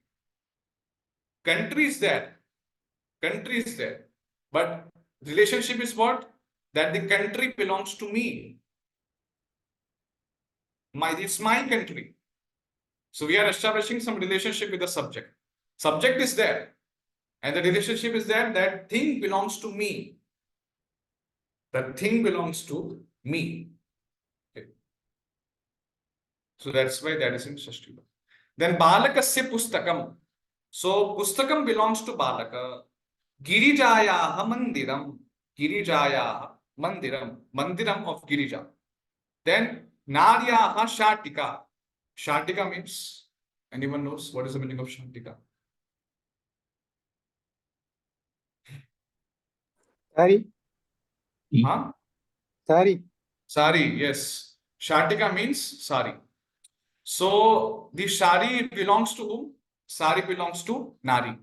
Country is there. Country is there. But relationship is what? That the country belongs to me. It's my country. So we are establishing some relationship with the subject. Subject is there. And the relationship is there. That thing belongs to me. That thing belongs to me. Okay. So that's why that is in Shashti. Then Balakasya Pustakam. So Pustakam belongs to Balaka. Girijayaha Mandiram. Girijayaha Mandiram. Mandiram of Girija. Then Naryaha Shatika. Shatika means, anyone knows what is the meaning of Shatika? Sari. Huh? Sari. Sari, yes. Shatika means sari. So the sari belongs to whom? Sari belongs to Nari.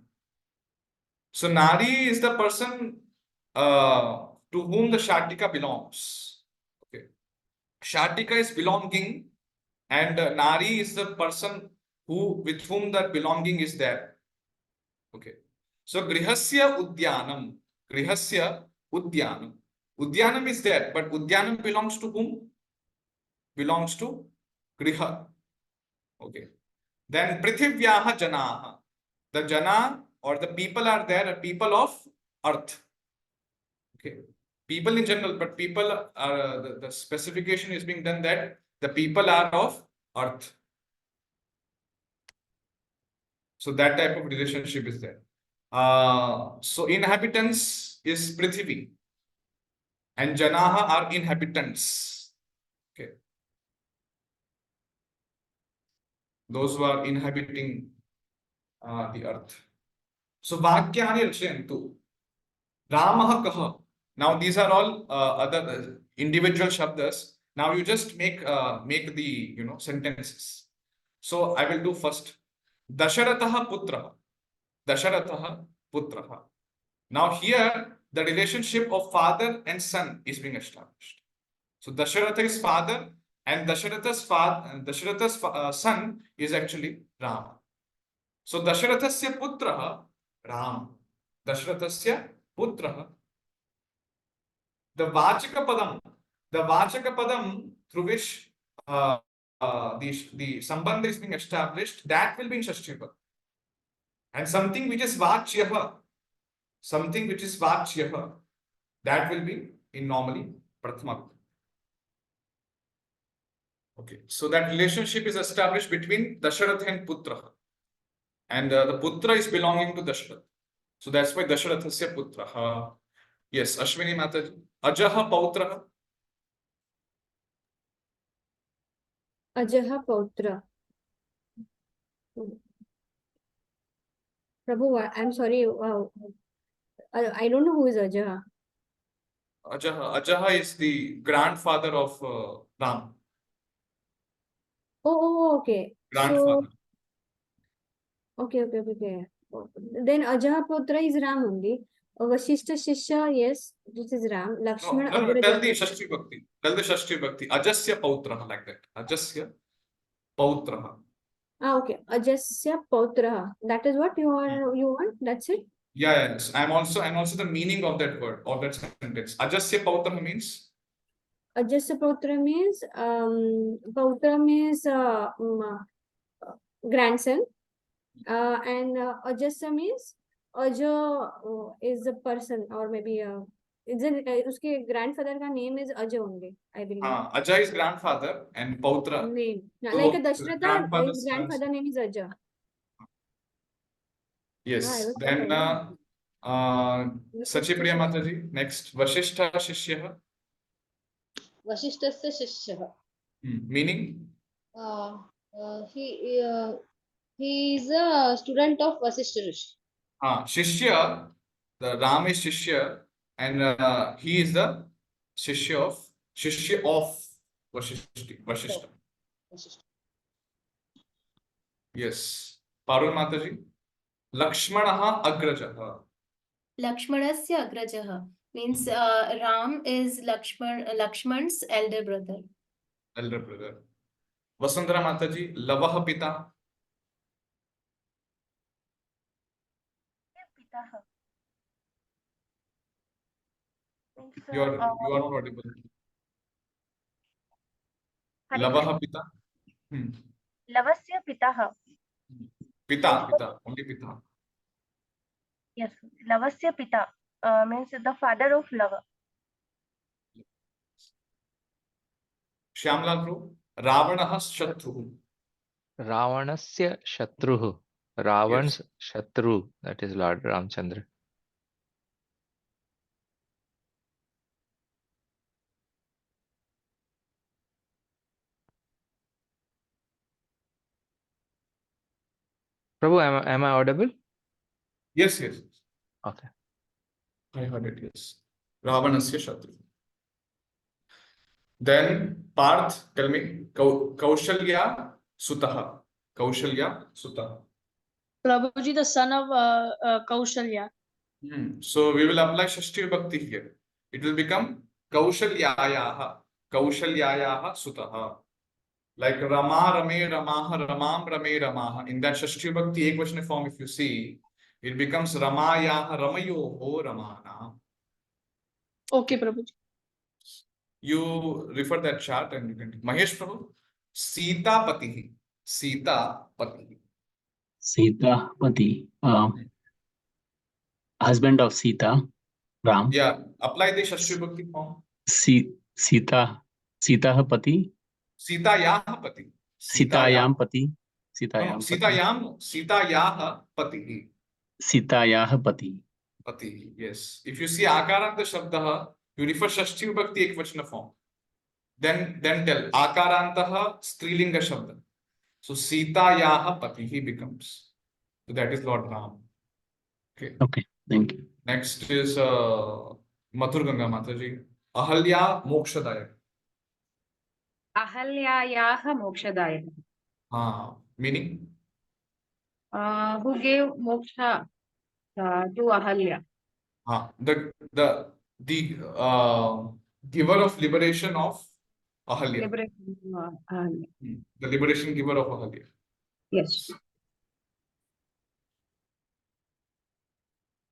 So Nari is the person to whom the Shatika belongs. Okay. Shatika is belonging, and Nari is the person with whom that belonging is there. Okay. So Grihasya Udyanam. Grihasya Udyanam. Udyanam is there, but Udyanam belongs to whom? Belongs to Griha. Okay. Then Prithivyaha Janaha. The Jana or the people are there, are people of earth. Okay. People in general, but people are, the specification is being done that the people are of earth. So that type of relationship is there. So inhabitants is Prithvi. And Janaha are inhabitants. Okay. Those who are inhabiting the earth. So Vakyani Rachayantu. Ramaha Kaha. Now these are all other individual shabdas. Now you just make the sentences. So I will do first. Dasharataha Putraha. Dasharataha Putraha. Now here the relationship of father and son is being established. So Dasharatha is father, and Dasharatha's son is actually Rama. So Dasharathasya Putraha Ram. Dasharathasya Putraha. The Vachaka Padam through which the Sambandha is being established, that will be in Shashti Vibhakti. And something which is Vachyaha, that will be in normally Prathama. Okay, so that relationship is established between Dasharatha and Putra. And the Putra is belonging to Dasharatha. So that's why Dasharathasya Putraha. Yes, Ashwini Mataji. Ajaha Pautraha. Ajaha Pautra. Prabhu, I'm sorry. Wow. I don't know who is Ajaha. Ajaha is the grandfather of Ram. Oh, okay. Grandfather. So, okay. Then Ajaha Putra is Ram only. Vashishta Shishya, yes, this is Ram. Lakshmana. No, tell the Shashti Bhakti. Tell the Shashti Bhakti. Ajasya Pautraha, like that. Ajasya Pautraha. Okay. Ajasya Pautraha. That is what you want? That's it? Yeah, yes. I'm also the meaning of that word, of that sentence. Ajasya Pautraha means? Ajasya Pautra means grandson. And Ajasya means Aja is a person, or maybe uske grandfather ka name is Aja only, I believe. Aja is grandfather and Pautra. Name. So, like a Dashratha, his grandfather name is Aja. Yes. Then Sachipriya Mataji. Next, Vashishta Shishyaha. Vashishtasya Shishyaha. Meaning? He is a student of Vasishtha Rishi. Shishya, the Ram is Shishya, and he is the Shishya of Vashishta. Yes. Parul Mataji. Lakshmanaha Agrajah. Lakshmanasya agrajah means Ram is Lakshman's elder brother. Elder brother. Vasundhara Mataji. Lavah Pita. You are not audible. Lavah Pita. Lavasya Pitah. Pita. Only Pita. Yes, Lavasya Pita means the father of Lava. Shyamlal Prabhu. Ravanaha Shatruhu. Ravanasya Shatruhu. Ravan's Shatru, that is Lord Ramchandra. Prabhu, am I audible? Yes. Okay. I heard it, yes. Ravanasya Shatru. Then Parth, tell me, Kaushalya Sutaha. Kaushalya Sutaha. Prabhuji, the son of Kaushalya. So we will apply Shashti Bhakti here. It will become Kaushalyayaha. Kaushalyayaha Sutaha. Like Rama, Rame, Ramaha, Ramam, Rame, Ramaha. In that Shashti Bhakti Ekvachana form, if you see, it becomes Ramayaha, Ramayoho, Ramana. Okay, Prabhuji. You refer that chart and you can. Mahesh Prabhu. Sita Patihi. Sita Patihi. Sita Pati, husband of Sita, Ram. Yeah, apply the Shashti Bhakti form. Sita Pati. Sitayaha Pati. Sitayam Pati. No, Sitayaha Pati. Sitayah Pati. Pati, yes. If you see Akaranta Shabdaha, you refer Shashti Bhakti Ekvachana form. Then tell Akarantaha Strilinga Shabda. So Sitayaha Pati he becomes. So that is Lord Ram. Okay, thank you. Next is Mathur Ganga Mataji. Ahalya Mokshadayak. Ahalyayaha Mokshadaya. Meaning? Who gave moksha to Ahalya? The giver of liberation of Ahalya. Liberation of Ahalya. The liberation giver of Ahalya. Yes.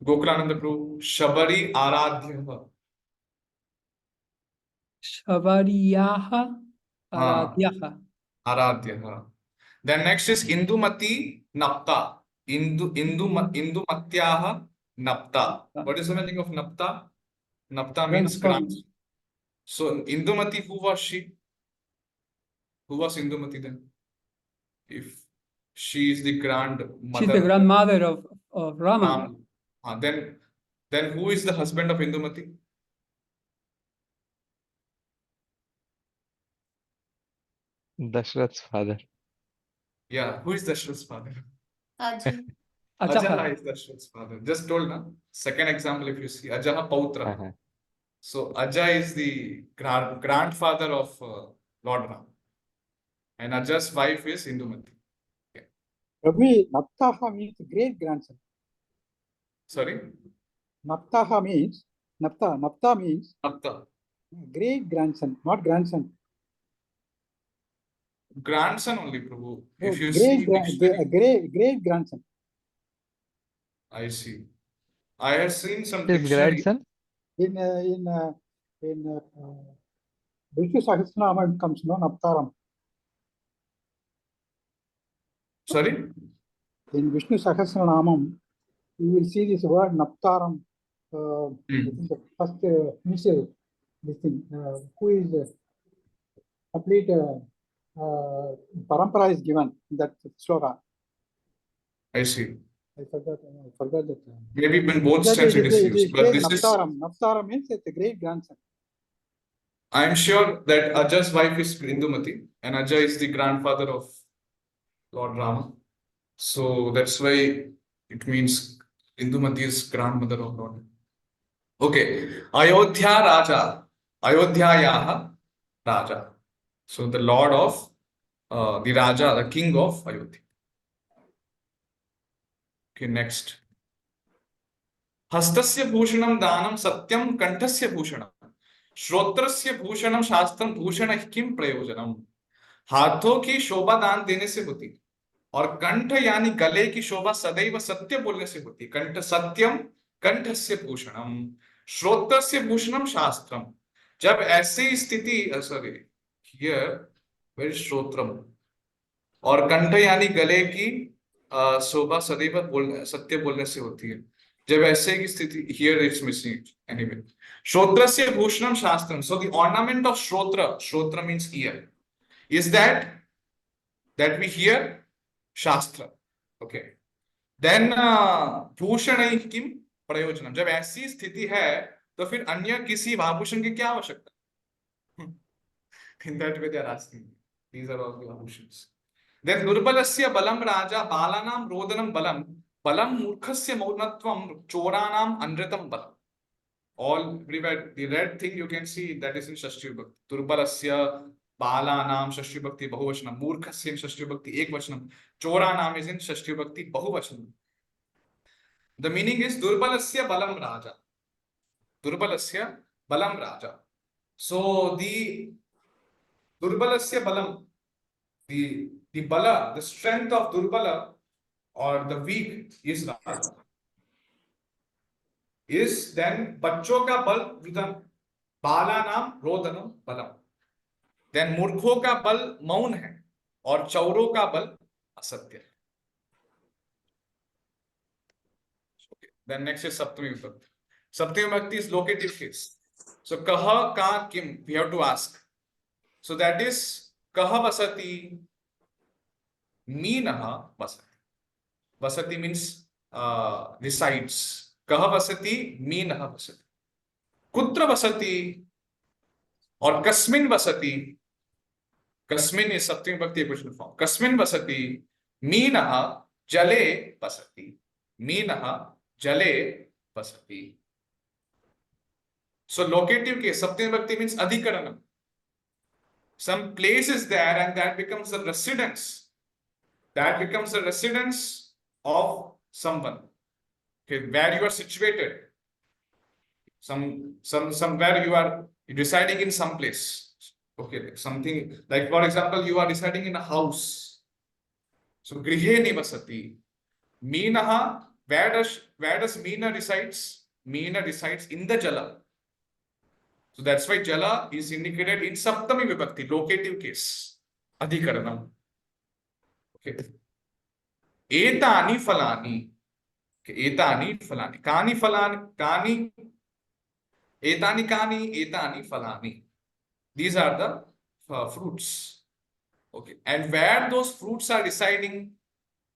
Gokulananda Prabhu. Shabari Aradhya. Shabariyaha Aradhyaha. Aradhya. Then next is Indumati Napta. Indumatyaha Napta. What is the meaning of Napta? Napta means grandson. So Indumati, who was she? Who was Indumati then? If she is the grandmother. She's the grandmother of Rama. Then who is the husband of Indumati? Dashrath's father. Yeah, who is Dashrath's father? Aji. Ajaha is Dashrath's father. Just told na. Second example, if you see Ajaha Pautra. So Aja is the grandfather of Lord Ram. And Aja's wife is Indumati. Prabhu, Naptaha means great grandson. Sorry? Naptaha means Napta means Napta. Great grandson, not grandson. Grandson only, Prabhu. If you great, see great grandson. I see. I have seen some His dictionary. grandson? In Vishnu Sahasranama comes no Naptaram. Sorry? In Vishnu Sahasranamam, you will see this word Naptaram. I think the first initial this thing. Who is complete parampara is given in that sloka. I see. I forgot that. Maybe in both stands it is used. But this Naptaram. Naptaram means it's a great grandson. I am sure that Aja's wife is Indumati and Aja is the grandfather of Lord Rama. So that's why it means Indumati is grandmother of Lord. Okay. Ayodhya Raja. Ayodhyayaha Raja. So the Lord of the Raja, the King of Ayodhya. Okay, next. हस्तस्य भूषणं दानं सत्यं कंठस्य भूषणं श्रोत्रस्य भूषणं शास्त्रं भूषण किम प्रयोजनम। हाथों की शोभा दान देने से होती और कंठ यानी गले की शोभा सदैव सत्य बोलने से होती। कंठ सत्यम कंठस्य भूषणम श्रोत्रस्य भूषणम शास्त्रम। जब ऐसी स्थिति सॉरी हियर वेर श्रोत्रम और कंठ यानी गले की शोभा सदैव सत्य बोलने से होती है। जब ऐसे की स्थिति हियर इट्स मिसिंग एनीवे। श्रोत्रस्य भूषणम शास्त्रम। So the ornament of shrotra means ear is that we hear shastra. Okay, then भूषण किम प्रयोजनम। जब ऐसी स्थिति है तो फिर अन्य किसी आभूषण की क्या आवश्यकता। in that way they are asking, these are all the आभूषण। then दुर्बलस्य बलम राजा बालानां रोदनम बलम बलम मूर्खस्य मौनत्वम चोरानाम अनृतम बलम। all everywhere the red thing you can see that is in षष्ठी विभक्ति। दुर्बलस्य बालानाम षष्ठी विभक्ति बहुवचनम मूर्खस्य षष्ठी विभक्ति एकवचनम चोरानाम is in षष्ठी विभक्ति बहुवचनम। the meaning is दुर्बलस्य बलम राजा दुर्बलस्य बलम राजा। so the दुर्बलस्य बलम the bala the strength of दुर्बल or the weak is Raja is then बच्चों का बल रुदन बालानाम रोदनम बलम। देन मूर्खों का बल मौन है और चौरों का बल असत्य है। देन नेक्स्ट इज सप्तमी विभक्ति। सप्तमी विभक्ति इज लोकेटिव केस। सो कह का किम we have to ask. So that is कह वसति मीनः वसति। वसति मीन्स रिसाइड्स। कह वसति मीनः वसति। कुत्र वसति और कस्मिन् वसति। कस्मिन् इज सप्तमी विभक्ति एकवचन फॉर्म। कस्मिन् वसति मीनः जले वसति। मीनः जले वसति। सो लोकेटिव केस सप्तमी विभक्ति means अधिकरणम। some place is there and that becomes the residence. That becomes the residence of someone. Okay, where you are situated. Somewhere you are residing in some place. Okay, something like for example you are residing in a house. So grihe nivasati. Meenaha, where does Meena resides? Meena resides in the jala. So that's why jala is indicated in saptami vibhakti, locative case. Adhikaranam. Okay. Etani falani. Okay. Etani falani. Kani falani. Kani. Etani kani. Etani falani. These are the fruits. Okay. And where those fruits are residing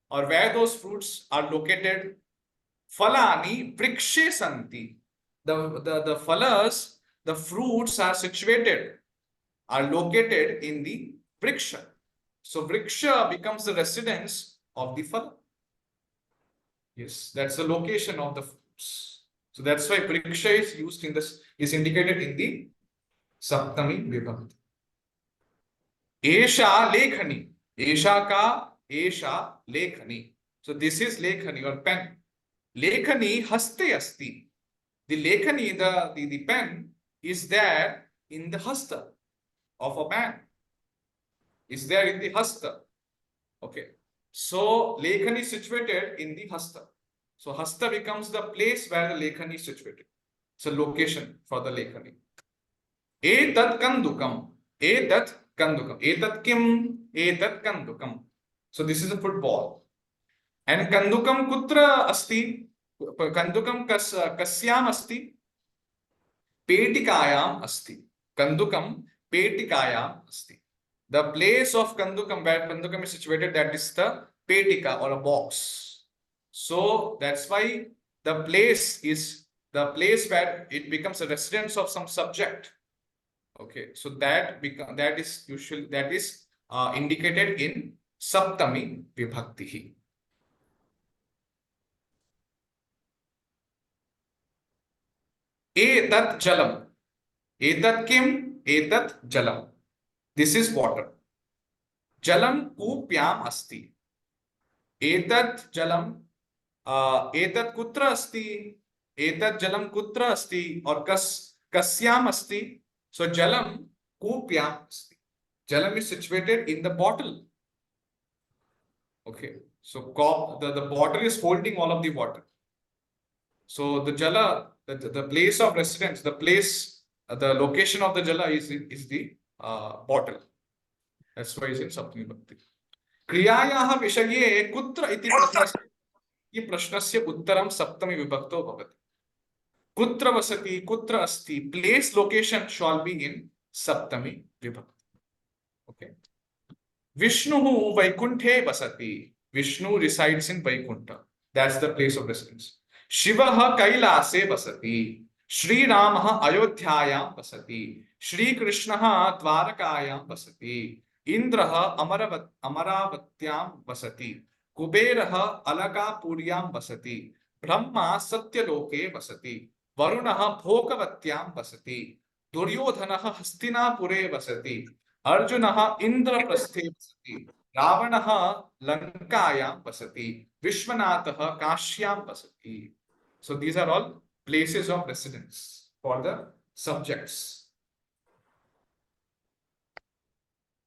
or where those fruits are located, falani vrikshe santi. The phalas, the fruits are situated, are located in the vriksha. So vriksha becomes the residence of the phala. Yes, that's the location of the fruits. So that's why vriksha is used in this, is indicated in the saptami vibhakti. Esha lekhani. Esha ka, esha lekhani. So this is lekhani or pen. Lekhani haste asti. The lekhani, the pen is there in the hasta of a man. Is there in the hasta. Okay. So lekhani is situated in the hasta. So hasta becomes the place where the lekhani is situated. It's a location for the lekhani. Etat kandukam. Etat kandukam. Etat kim. Etat kandukam. So this is a football. And kandukam kutra asti. Kandukam kasyam asti. Petikayam asti. Kandukam petikayam asti. The place of kandukam, where kandukam is situated, that is the petika or a box. So that's why the place is the place where it becomes a residence of some subject. Okay, so that is usually indicated in saptami vibhakti. Etat jalam. Etat kim? Etat jalam. This is water. Jalam kupyam asti. Etat jalam. Etat kutra asti. Etat jalam kutra asti. Or kasyam asti. So jalam kupyam asti. Jalam is situated in the bottle. Okay. So the bottle is holding all of the water. So the jala, the place of residence, the place, the location of the jala is the bottle. That's why it's in Saptami Bhakti. क्रियायाः विषये कुत्र इति प्रश्नस्य उत्तरं सप्तमी विभक्तो भवति. कुत्र वसति, कुत्र अस्ति, place location shall be in Saptami Vibhakti. Okay. Vishnuhu Vaikunte vasati. Vishnu resides in Vaikunta. That's the place of residence. Shivaha Kailase vasati. Shri Ramaha Ayodhyayam vasati. Shri Krishnaha Dvarakayam vasati. Indraha Amaravatyam vasati. Kuberaha Alakapuryam vasati. Brahma Satyaloke vasati. Varunaha Bhokavatyam vasati. Duryodhanaha Hastinapure vasati. Arjunaha Indraprasthe vasati. Ravanaha Lankayam vasati. Vishwanathaha Kashyam vasati. So these are all places of residence for the subjects.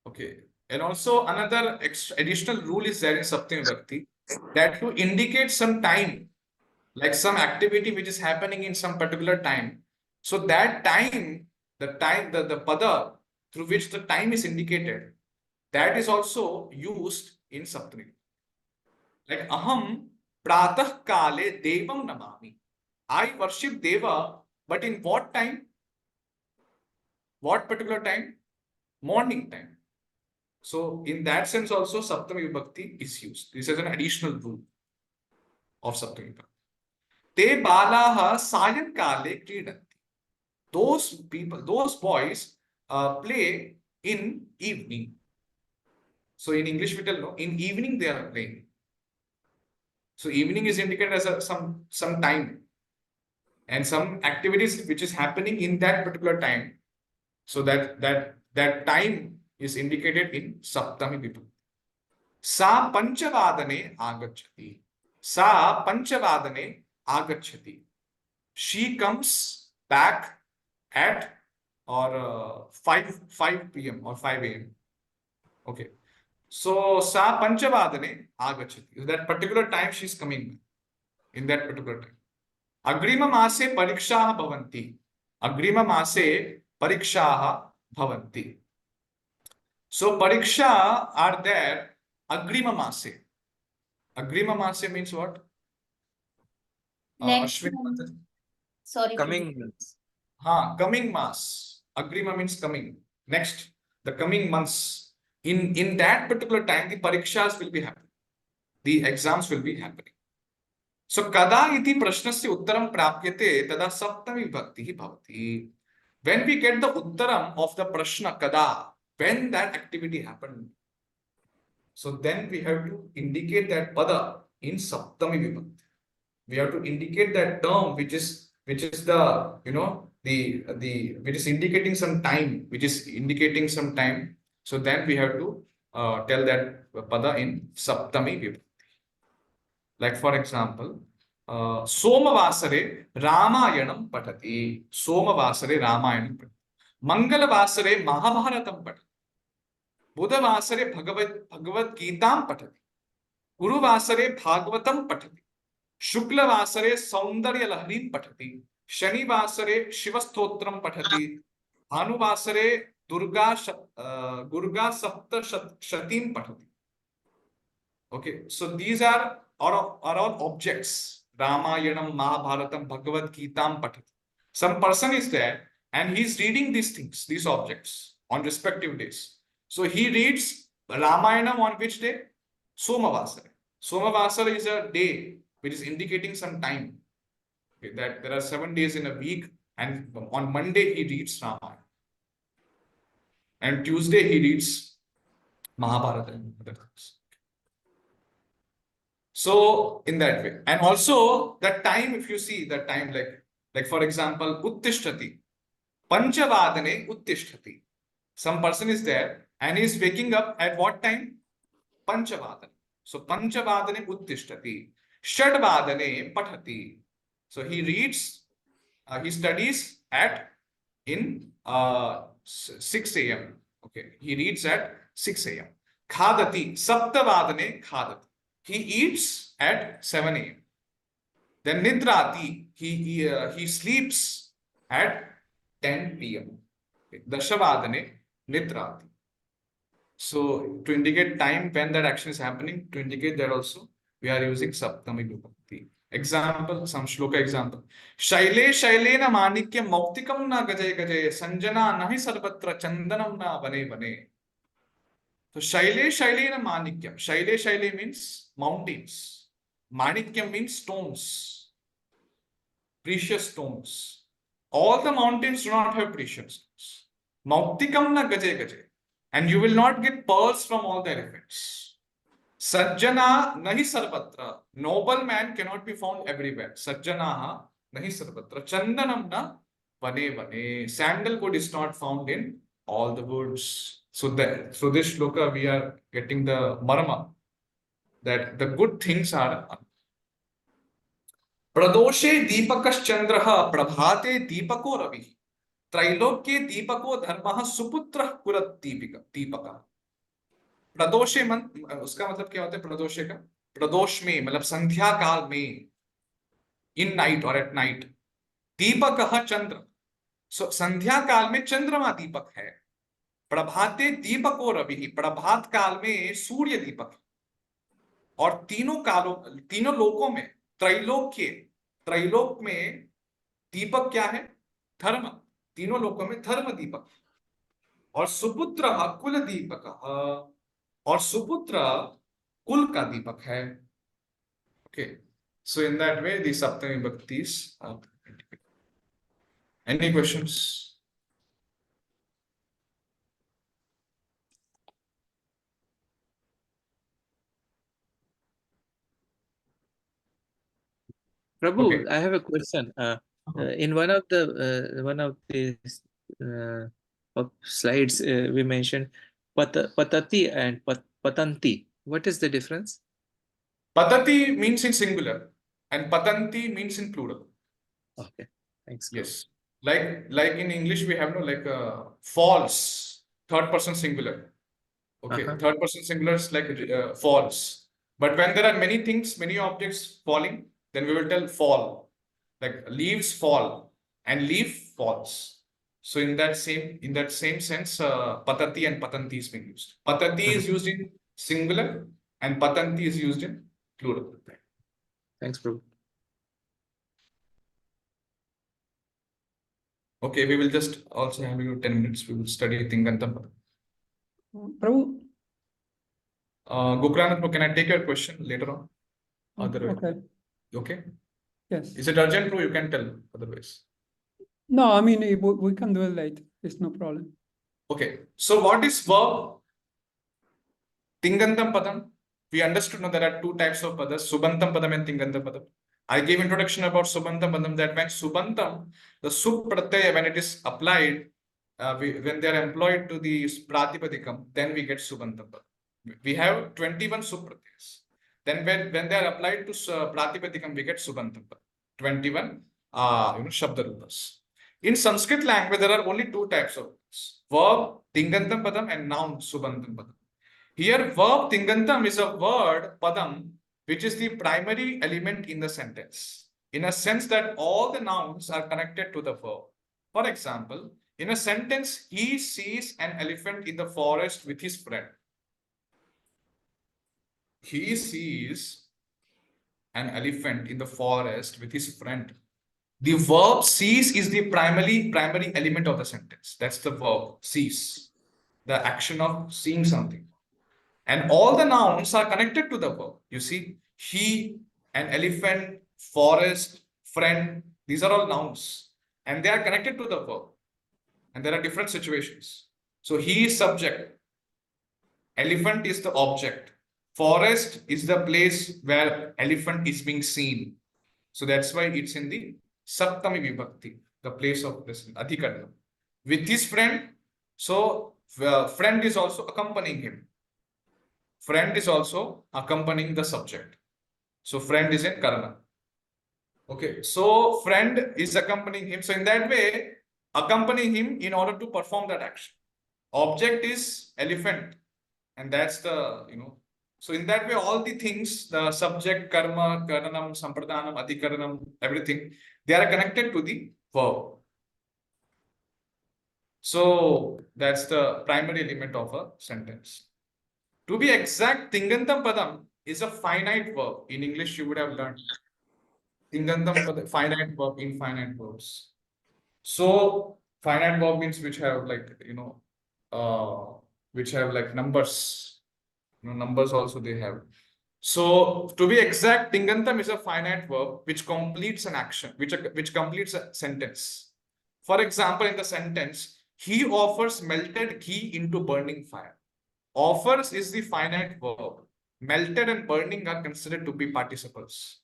Okay. And also another additional rule is there in Saptami Bhakti that to indicate some time, like some activity which is happening in some particular time. So that time, the pada through which the time is indicated, that is also used in Saptami. Like aham pratah kale devam namami. I worship Deva, but in what time? What particular time? Morning time. So in that sense also Saptami Vibhakti is used. This is an additional rule of Saptami Vibhakti. Te balaha sayankale kridanti. Those people, those boys play in evening. So in English we tell no, in evening they are playing. So evening is indicated as some time and some activities which is happening in that particular time. So that time is indicated in Saptami Vibhakti. Sa panchavadane agachati. Sa panchavadane agachati. She comes back at or 5 p.m. or 5 a.m. Okay. So sa panchavadane agachati. That particular time she is coming in that particular time. Agrima mase parikshaha bhavanti. Agrima mase parikshaha bhavanti. So pariksha are there agrima mase. Agrima mase means what? Next Ashwin, sorry. Coming months. Coming mass. Agrima means coming. Next, the coming months. In that particular time, the parikshas will be happening. The exams will be happening. So kada iti prashnasya uttaram prapyate tada saptami vibhakti bhavati. When we get the uttaram of the prashna kada, when that activity happened, so then we have to indicate that pada in saptami vibhakti. We have to indicate that term which is the which is indicating some time, So then we have to tell that pada in saptami vibhakti. Like for example, Somavasare Ramayanam patati. Somavasare Ramayanam patati. Mangalavasare Mahabharatam patati. Budhavasare Bhagavad Gitam patati. Guruvasare Bhagavatam patati. Shuklavasare Saundarya Laharim patati. Shanivasare Shivastotram patati. Bhanuvasare Durga Sapta Shatim patati. Okay, so these are all objects. Ramayanam, Mahabharatam, Bhagavad Gitam patati. Some person is there and he is reading these things, these objects on respective days. So he reads Ramayanam on which day? Somavasara. Somavasara is a day which is indicating some time. Okay, that there are 7 days in a week, and on Monday he reads Ramayana. And Tuesday he reads Mahabharata and other things. So in that way, and also that time, if you see that time, like for example, Uttishtati. Panchavadane uttishtati. Some person is there and he is waking up at what time? Panchavadane. So Panchavadane uttishtati. Shadvadane pathati. So he reads, he studies at in 6 a.m. Okay, he reads at 6 a.m. Khadati. Saptavadane khadati. He eats at 7 a.m. Then nidrati. He sleeps at 10 p.m. Dashavadane nidrati. So to indicate time when that action is happening, to indicate that also, we are using Saptami Vibhakti. Example, some shloka example. Shaile shailena manikyam mautikam na gaje gaje sanjana nahi sarvatra chandanam na vane vane. So shaile shailena manikyam. Shaile means mountains. Manikyam means stones. Precious stones. All the mountains do not have precious stones. Mautikam na gaje gaje. And you will not get pearls from all the elephants. Sajjana nahi sarvatra. Noble man cannot be found everywhere. Sajjanaha nahi sarvatra. Chandanam na vane vane. Sandalwood is not found in all the woods. So this shloka we are getting the marma that the good things are. Pradoshe deepakas chandraha prabhate deepako ravi. त्रैलोक्ये दीपको धर्मः सुपुत्रः कुरत दीपका. प्रदोषे उसका मतलब क्या होता है? प्रदोषे का प्रदोष में मतलब संध्या काल में, इन नाइट और एट नाइट. दीपकः चंद्र. सो संध्या काल में चंद्रमा दीपक है. प्रभाते दीपको रवि. प्रभात काल में सूर्य दीपक. और तीनों लोकों में त्रैलोक में दीपक क्या है? धर्म. तीनों लोकों में धर्म दीपक. और सुपुत्र कुल दीपक. और सुपुत्र कुल का दीपक है. Okay, so in that way the saptami vibhaktis. Any questions? Prabhu, Okay. I have a question. In one of the slides, we mentioned patati and patanti. What is the difference? Patati means in singular and patanti means in plural. Okay, thanks. Yes, like in English we have falls, third person singular. Okay, third person singular is like falls. But when there are many things, many objects falling, then we will tell fall. Like leaves fall and leaf falls. So in that same sense, patati and patanti is being used. Patati is used in singular and patanti is used in plural. Thanks, Prabhu. Okay, we will just also have 10 minutes. We will study Tingantam. Prabhu, Gokranat, can I take your question later on? okay. Okay. Yes. Is it urgent, Prabhu? You can tell otherwise. No, I mean, we can do it later. It's no problem. Okay. So what is verb? Tingantam padam. We understood now there are two types of padas, Subantam padam and Tingantam padam. I gave introduction about Subantam padam, that when Subantam, the sub pratyaya, when it is applied, when they are employed to the Pratipadikam, then we get Subantam padam. We have 21 sub pratyayas. Then when they are applied to Pratipadikam, we get Subantam padam. 21 Shabdarupas. In Sanskrit language, there are only two types of words: verb Tingantam padam and noun Subantam padam. Here, verb Tingantam is a word padam which is the primary element in the sentence, in a sense that all the nouns are connected to the verb. For example, in a sentence, he sees an elephant in the forest with his friend. He sees an elephant in the forest with his friend. The verb sees is the primary element of the sentence. That's the verb sees, the action of seeing something. And all the nouns are connected to the verb. You see, he, an elephant, forest, friend, these are all nouns. And they are connected to the verb. And there are different situations. So he is subject. Elephant is the object. Forest is the place where elephant is being seen. So that's why it's in the Saptami Vibhakti, the place of this Adhikarna. with his friend. So friend is also accompanying him. Friend is also accompanying the subject. So friend is in Karana. Okay, so friend is accompanying him. So in that way, accompanying him in order to perform that action. Object is elephant, and that's the, so in that way, all the things, the subject, karma, karanam, sampradhanam, adhikaranam, everything, they are connected to the verb. So that's the primary element of a sentence. To be exact, Tingantam Padam is a finite verb. In English, you would have learned. Tingantam Padam, finite verb, infinite verbs. So finite verb means which have like, which have like numbers. Numbers also they have. So to be exact, Tingantam is a finite verb which completes an action, which completes a sentence. For example, in the sentence, he offers melted ghee into burning fire. Offers is the finite verb. Melted and burning are considered to be participles.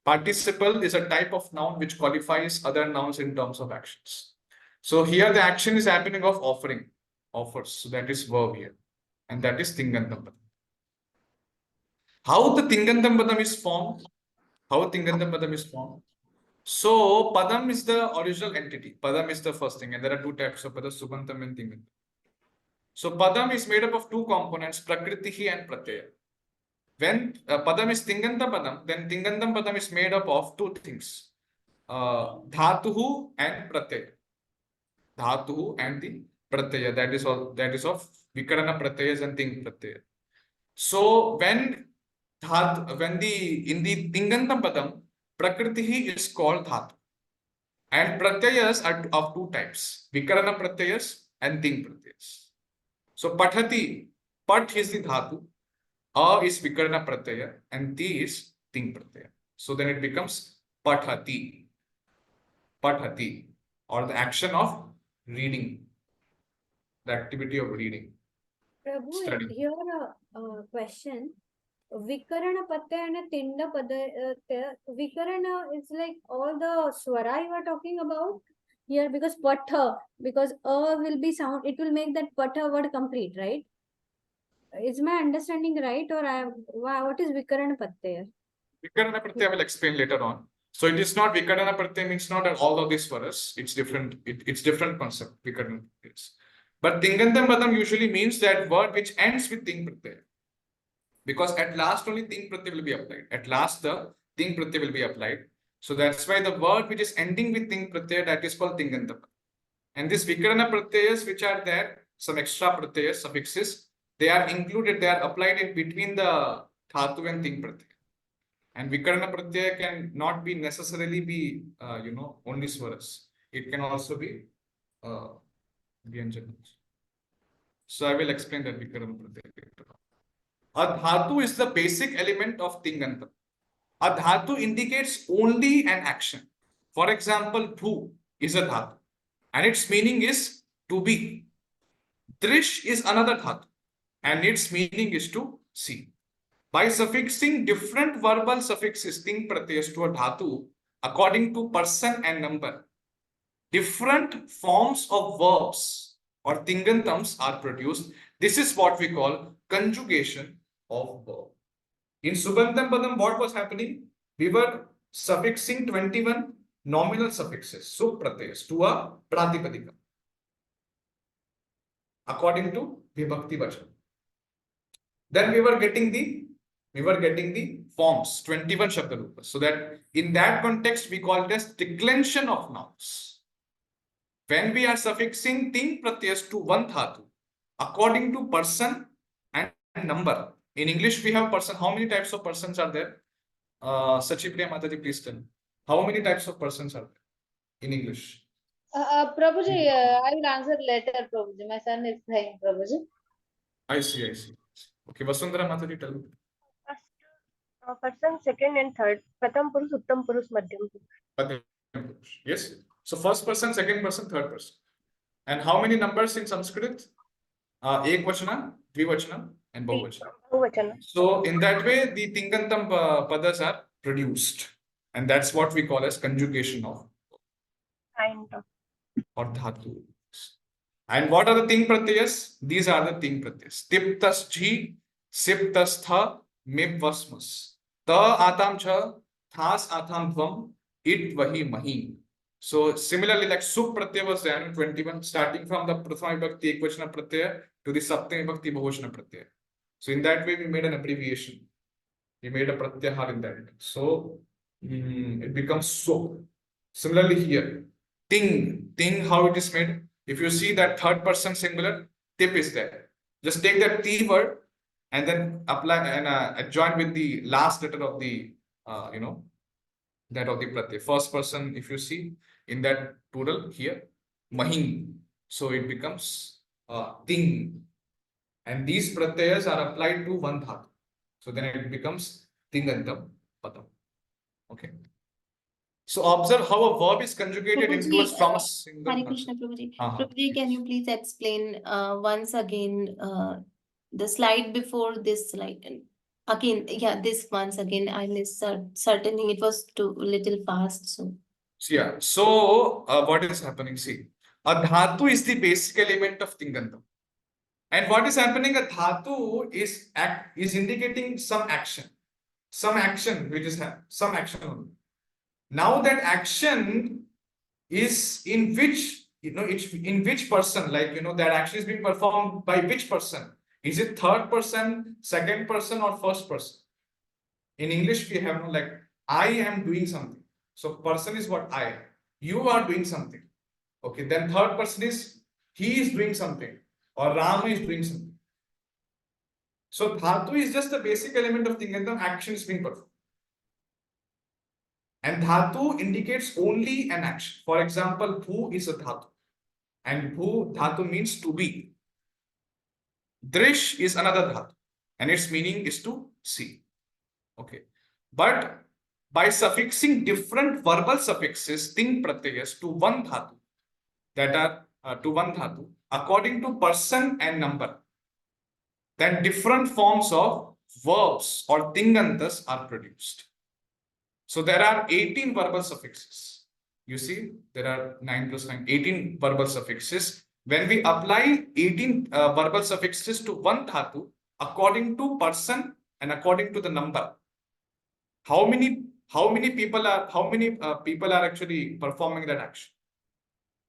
Participle is a type of noun which qualifies other nouns in terms of actions. So here the action is happening of offering, offers. So that is verb here. And that is Tingantam Padam. How the Tingantam Padam is formed? How Tingantam Padam is formed? So Padam is the original entity. Padam is the first thing. And there are two types of Padam, Subantam and Tingantam. So Padam is made up of two components, Prakritihi and Pratyaya. When Padam is Tinganta Padam, then Tingantam Padam is made up of two things, Dhatuhu and Pratyaya. Dhatuhu and the Pratyaya, that is all, that is of Vikarana Pratyayas and Ting Pratyaya. So when in the Tingantam Padam, Prakritihi is called Dhatu. And Pratyayas are of two types, Vikarana Pratyayas and Ting Pratyayas. So Pathati, Pat is the Dhatu, A is Vikarana Pratyaya, and Ti is Ting Pratyaya. So then it becomes Pathati. Pathati, or the action of reading, the activity of reading. Prabhu, Study. here a question. Vikarana Patyaya and Tinda Padaya. Vikarana is like all the swara you are talking about here, because Patha, because A will be sound, it will make that Patha word complete, right? Is my understanding right, or what is Vikarana Patyaya? Vikarana Pratyaya I will explain later on. So it is not Vikarana Pratyaya means not all of this for us. It's different. It's different concept. Vikarana Pratyaya. But Tingantam Padam usually means that word which ends with Ting Pratyaya. Because at last only Ting Pratyaya will be applied. At last the Ting Pratyaya will be applied. So that's why the word which is ending with Ting Pratyaya, that is called Tingantam. And these Vikarana Pratyayas which are there, some extra Pratyayas, suffixes, they are included, they are applied in between the Dhatu and Ting Pratyaya. And Vikarana Pratyaya can not be necessarily be, only swaras. It can also be Vyanjana. So I will explain that Vikarana Pratyaya later on. A dhatu is the basic element of Tingantam. A dhatu indicates only an action. For example, bhu is a dhatu and its meaning is to be. Drish is another dhatu and its meaning is to see. By suffixing different verbal suffixes Ting Pratyayas to a dhatu according to person and number, different forms of verbs or Tingantams are produced. This is what we call conjugation of verb. In Subantam Padam, what was happening? We were suffixing 21 nominal suffixes, Supratyayas, to a Pratipadika according to Vibhakti Vachan. Then we were getting the forms, 21 Shabdarupas. So that in that context, we call it as declension of nouns. When we are suffixing Ting Pratyayas to one dhatu, according to person and number. In English, we have person. How many types of persons are there? Sachipriya Mataji, please tell me. How many types of persons are there in English? Prabhuji, I will answer later, Prabhuji. My son is saying, Prabhuji. I see. Okay, Vasundhara Mataji, tell me. Person, second and third. Pratham Purush, Uttam Purush, Madhyam Purush. Yes. So first person, second person, third person. And how many numbers in Sanskrit? Ekvachana, Dvivachana, and Bahuvachana. So in that way, the Tingantam padas are produced. And that's what we call as conjugation of kind of. or dhatu. And what are the ting pratyas? These are the ting pratyas. Tiptas jhi, siptas tha, mipvasmas. Ta atam cha, thas atam tvam, it vahi mahi. So similarly, like sup pratyaya was there in 21, starting from the prathama vibhakti ekvachana pratyaya to the saptami vibhakti bahuvachana pratyaya. So in that way, we made an abbreviation. We made a pratyahar in that. So it becomes so. Similarly here, ting, how it is made? If you see that third person singular, tip is there. Just take that T word and then apply and adjoin with the last letter of the, that of the pratyay. First person, if you see in that plural here, mahing. So it becomes ting. And these pratyayas are applied to one dhatu. So then it becomes tingantam padam. Okay. So observe how a verb is conjugated into a from a single. Hare Krishna, Prabhuji. Uh-huh. Prabhuji, can you please explain once again the slide before this slide? Again, yeah, this once again. I missed certain thing. It was too little fast. So Yeah. So what is happening? See, a dhatu is the basic element of tingantam. And what is happening? A dhatu is indicating some action which is some action only. Now that action is in which, it's in which person, like, that action is being performed by which person? Is it third person, second person, or first person? In English, we have like, I am doing something. So person is what? I. You are doing something. Okay, then third person is he is doing something, or Rama is doing something. So dhatu is just the basic element of tingantam, action is being performed. And dhatu indicates only an action. For example, bhu is a dhatu. And bhu dhatu means to be. Drish is another dhatu. And its meaning is to see. Okay. But by suffixing different verbal suffixes, ting pratyayas to one dhatu, that are to one dhatu, according to person and number, then different forms of verbs or tingantas are produced. So there are 18 verbal suffixes. You see, there are 9 plus 9, 18 verbal suffixes. When we apply 18 verbal suffixes to one dhatu, according to person and according to the number, how many people are actually performing that action?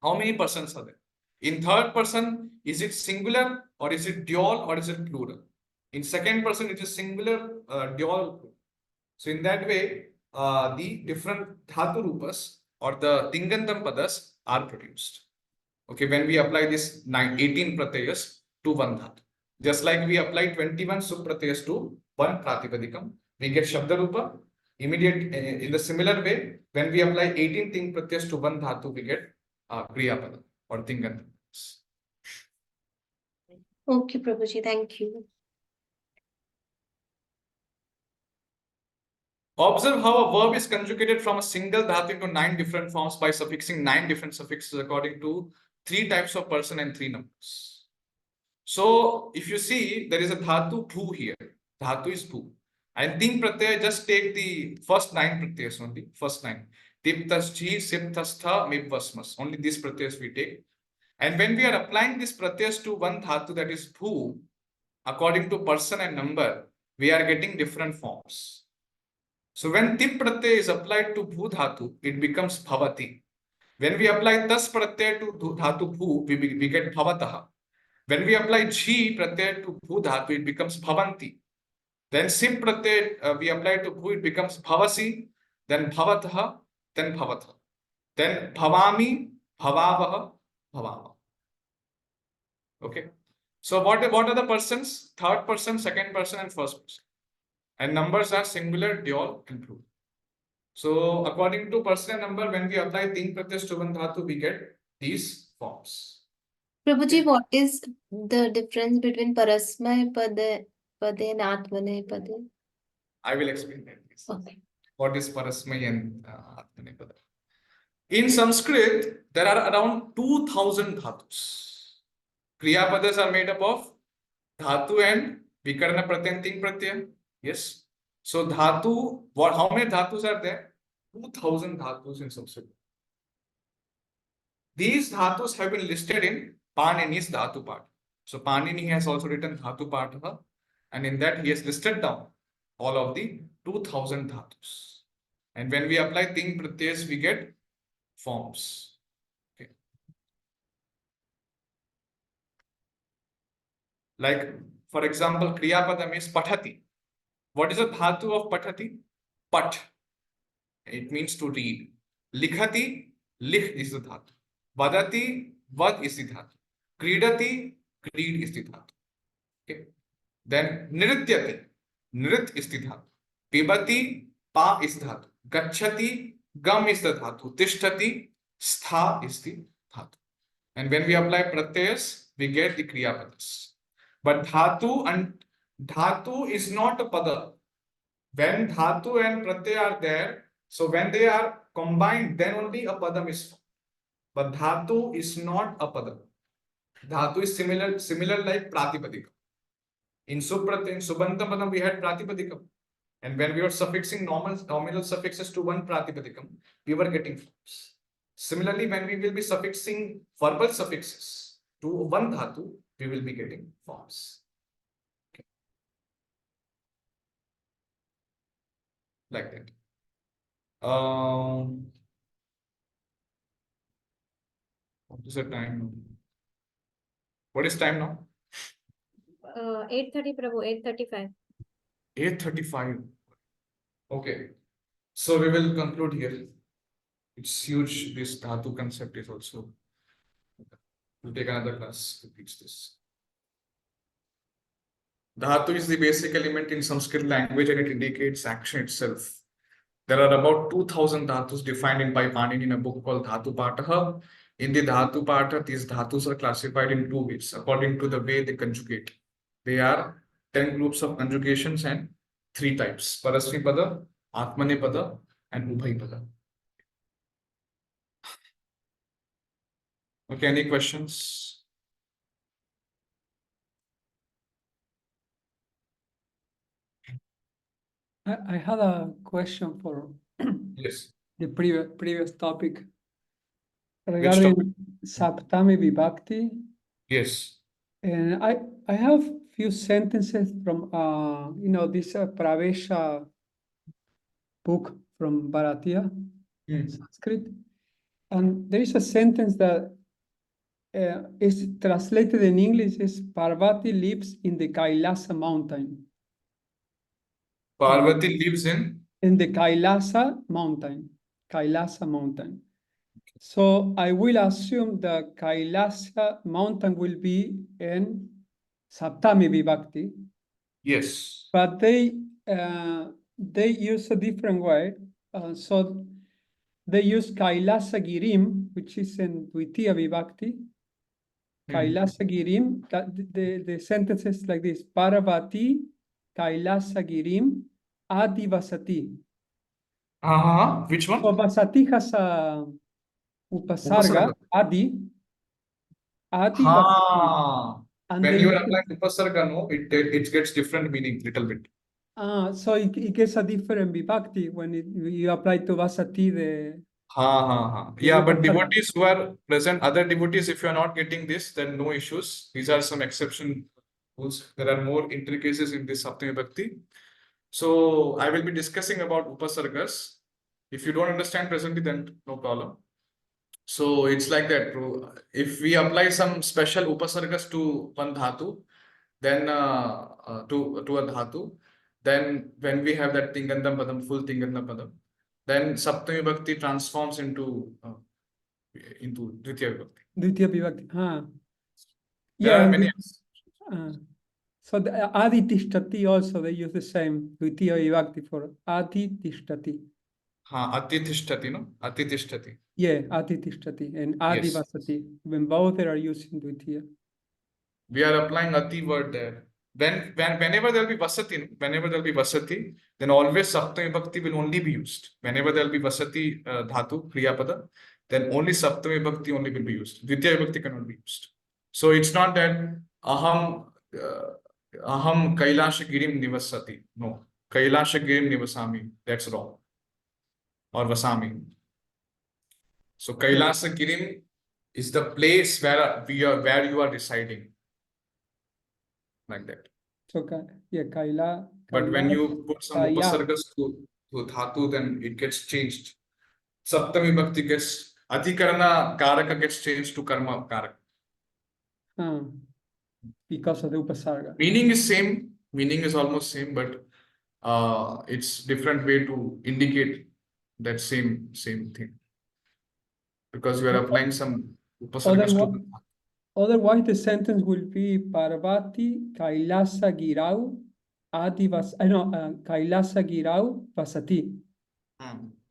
How many persons are there? In third person, is it singular or is it dual or is it plural? In second person, it is singular, dual, plural. So in that way, the different dhatu rupas or the tingantam padas are produced. Okay, when we apply this 18 pratyayas to one dhatu. Just like we apply 21 supratyayas to one pratipadikam, we get shabda rupa. Immediate, in the similar way, when we apply 18 ting pratyayas to one dhatu, we get kriya pada or tingantam. okay, Prabhuji, thank you. Observe how a verb is conjugated from a single dhatu into 9 different forms by suffixing 9 different suffixes according to 3 types of person and 3 numbers. So if you see, there is a dhatu bhu here. Dhatu is bhu. And ting pratyaya, just take the first 9 pratyayas only. First 9. Tiptas jhi, siptas tha, mipvasmas. Only these pratyayas we take. And when we are applying these pratyayas to one dhatu, that is bhu, according to person and number, we are getting different forms. So when tip pratyaya is applied to bhu dhatu, it becomes bhavati. When we apply tas pratyaya to dhatu bhu, we get bhavataha. When we apply jhi pratyaya to bhu dhatu, it becomes bhavanti. Then sim pratyaya we apply to bhu, it becomes bhavasi. Then bhavataha, then bhavatha. Then bhavami, bhavavaha, bhavama. Okay. So what are the persons? Third person, second person, and first person. And numbers are singular, dual, and plural. So according to person and number, when we apply ting pratyas to one dhatu, we get these forms. Prabhuji, what is the difference between parasmay pade and atmane pade? I will explain that. Okay. What is parasmay and atmane pada? In Sanskrit, there are around 2000 dhatus. Kriya padas are made up of dhatu and vikarana pratyaya and ting pratyaya. Yes. So dhatu, how many dhatus are there? 2000 dhatus in Sanskrit. These dhatus have been listed in Panini's Dhatu part. So Panini has also written Dhatu Patha, and in that he has listed down all of the 2000 dhatus. And when we apply ting pratyas, we get forms. Okay. Like, for example, Kriyapadam is Pathati. What is the dhatu of Pathati? Pat. It means to read. Likhati, likh is the dhatu. Vadati, vad is the dhatu. Kridati, creed is the dhatu. Okay. Then Nrityati, nrit is the dhatu. Pibati, pa is the dhatu. Gachati, gam is the dhatu. Tishtati, stha is the dhatu. And when we apply pratyas, we get the kriyapadas. But dhatu is not a pada. When dhatu and pratyaya are there, so when they are combined, then only a padam is formed. But dhatu is not a padam. Dhatu is similar like pratipadikam. In Subanta padam we had pratipadikam. And when we were suffixing nominal suffixes to one pratipadikam, we were getting forms. Similarly, when we will be suffixing verbal suffixes to one dhatu, we will be getting forms. Okay. Like that. What is the time now? What is time now? 8:30, Prabhu, 8:35. 8:35. Okay. So we will conclude here. It's huge. This dhatu concept is also. We'll take another class to teach this. Dhatu is the basic element in Sanskrit language and it indicates action itself. There are about 2000 dhatus defined by Panini in a book called Dhatu Pataha. In the Dhatu Pata, these dhatus are classified in two ways according to the way they conjugate. They are 10 groups of conjugations and 3 types: Parasmipada, Atmanepada, and Ubhaipada. Okay, any questions? I had a question for Yes. the previous topic Which regarding topic? Saptami Vibhakti. Yes. And I have few sentences from this Pravesha book from Bharatiya, Sanskrit. And there is a sentence that is translated in English as Parvati lives in the Kailasa mountain. Parvati lives in the Kailasa mountain. Kailasa mountain. So I will assume the Kailasa mountain will be in Saptami Vibhakti. Yes. But they use a different way. So they use Kailasa Girim, which is in Dvitiya Vibhakti. Kailasa Girim, the sentence is like this: Parvati Kailasa Girim Adivasati. Which one? So Vasati has a upasarga, Adi. Vasati. And when you are applying upasarga, no, it gets different meaning little bit. So it gets a different vibhakti when you apply to Vasati Yeah, but devotees who are present, other devotees, if you are not getting this, then no issues. These are some exception rules. There are more intricacies in this Saptami Bhakti. So I will be discussing about upasargas. If you don't understand presently, then no problem. So it's like that. If we apply some special upasargas to one dhatu, then to a dhatu, then when we have that Tingandam Padam, full Tingandam Padam, then Saptami Bhakti transforms into Dvitiya Vibhakti. Dvitiya Vibhakti. There are many. So the Adi Tishtati also, they use the same Dvitiya Vibhakti for Adi Tishtati. Ati Tishtati, no? Ati Tishtati. Yeah, Ati Tishtati and Adi Vasati. When both are using Dvitiya. We are applying Ati word there. Whenever there will be Vasati, then always Saptami Bhakti will only be used. Whenever there will be Vasati Dhatu, Kriyapada, then only Saptami Bhakti only will be used. Dvitiya Bhakti cannot be used. So it's not that Aham Kailasha Girim Nivasati. No. Kailasha Girim Nivasami. That's wrong. Or Vasami. So Kailasa Girim is the place where where you are residing. Like that. So yeah, Kaila. But when Kailas, you put some Kaya. upasargas to dhatu, then it gets changed. Saptami Bhakti gets Adhikarana Karaka gets changed to Karma Karaka. Because of the upasarga. Meaning is same, meaning is almost same, but it's different way to indicate that same thing. Because you are applying some upasargas to. Otherwise, the sentence will be Parvati Kailasa Girau Adivas. No, Kailasa Girau Vasati.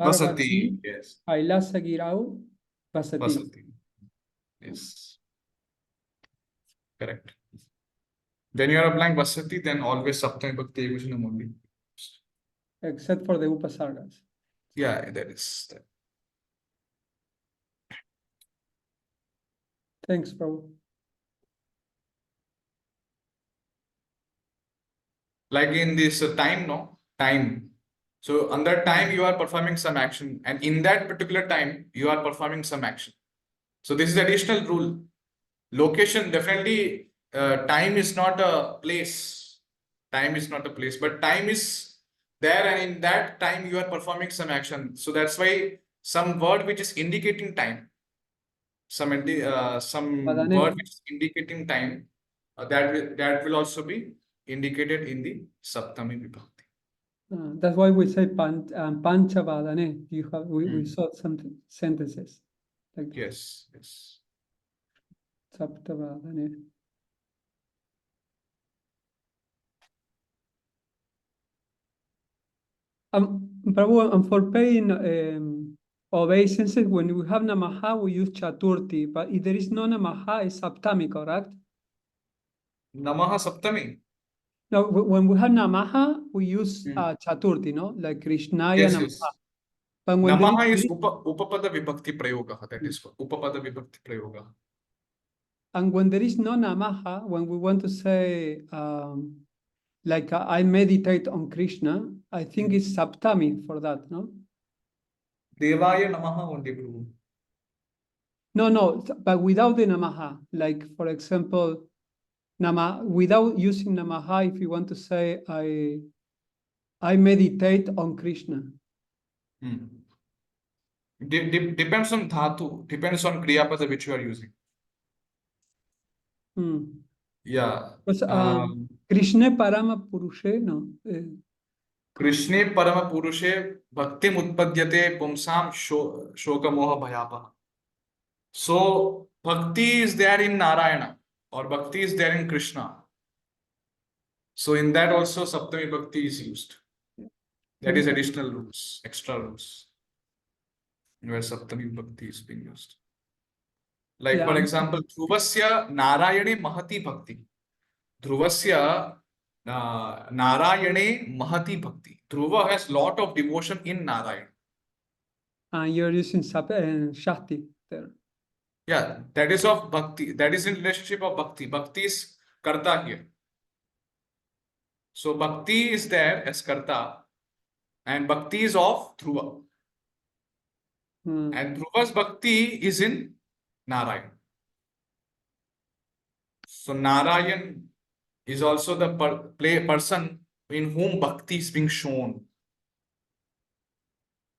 Vasati, yes. Kailasa Girau Vasati. Vasati. Yes. Correct. When you are applying Vasati, then always Saptami Bhakti Ekvachanam only. Except for the upasargas. Yeah, that is that. Thanks, Prabhu. Like in this time, no? Time. So on that time, you are performing some action. And in that particular time, you are performing some action. So this is additional rule. Location, definitely, time is not a place. Time is not a place, but time is there. And in that time, you are performing some action. So that's why some word which is indicating time, some word which is indicating time, that will also be indicated in the Saptami Vibhakti. That's why we say Panchavadane. We saw some sentences like that. Yes, yes. Saptavadane. Prabhu, and for paying obeisances, when we have Namaha, we use Chaturthi, but if there is no Namaha, it's Saptami, correct? Namaha Saptami. No, when we have Namaha, we use Chaturthi, no? Like Krishnaya Yes, Namaha. yes. But when Namaha is Upapada Vibhakti Prayoga. That is Upapada Vibhakti Prayoga. And when there is no Namaha, when we want to say, like I meditate on Krishna, I think it's Saptami for that, no? Devaya Namaha only, Prabhu. No, but without the Namaha, like for example, without using Namaha, if you want to say, I meditate on Krishna. Depends on dhatu, depends on kriyapada which you are using. Yeah. Krishna Parama Purushe, no? Krishne Parama Purushe Bhaktim Utpadyate Pumsam Shoka Moha Bhayapa. So Bhakti is there in Narayana or Bhakti is there in Krishna. So in that also Saptami Bhakti is used. That is additional rules, extra rules, where Saptami Bhakti is being used. Like for example, Dhruvasya Narayane Mahati Bhakti. Dhruvasya Narayane Mahati Bhakti. Dhruva has lot of devotion in Narayan. And you're using Shakti there. Yeah, that is of Bhakti. That is in relationship of Bhakti. Bhakti is Karta here. So Bhakti is there as Karta and Bhakti is of Dhruva. And Dhruva's Bhakti is in Narayan. So Narayan is also the person in whom Bhakti is being shown.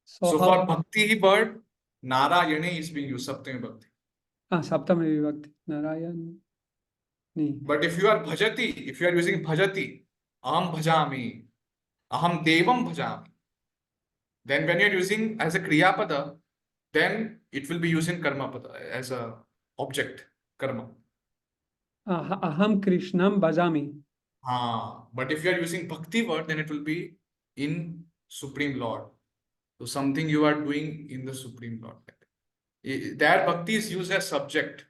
So for Bhakti word, Narayane is being used, Saptami Bhakti. Saptami Bhakti, Narayan. But if you are Bhajati, if you are using Bhajati, Aham Bhajami, Aham Devam Bhajami, then when you are using as a Kriyapada, then it will be using Karma Pada as a object, Karma. Aham Krishnam Bhajami. But if you are using Bhakti word, then it will be in Supreme Lord. So something you are doing in the Supreme Lord. There Bhakti is used as subject.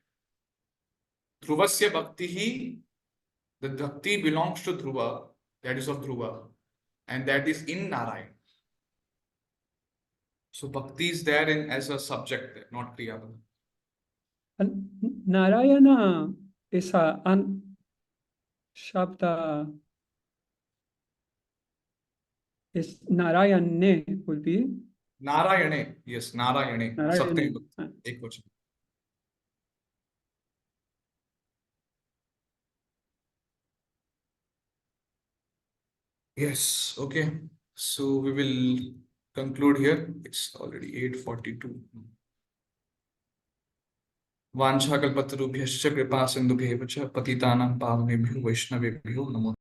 Dhruvasya Bhakti, the Bhakti belongs to Dhruva, that is of Dhruva, and that is in Narayan. So Bhakti is there as a subject, not Kriyapada. And Narayana is a Shabda is Narayane will be Narayane, yes, Narayane. Saptami Bhakti, Ekvachanam. Yes, okay. So we will conclude here. It's already 8:42. वाञ्छाकल्पतरुभ्यश्च कृपा सिन्धुभ्येव च पतितानां पावनेभ्यो वैष्णवेभ्यो नमो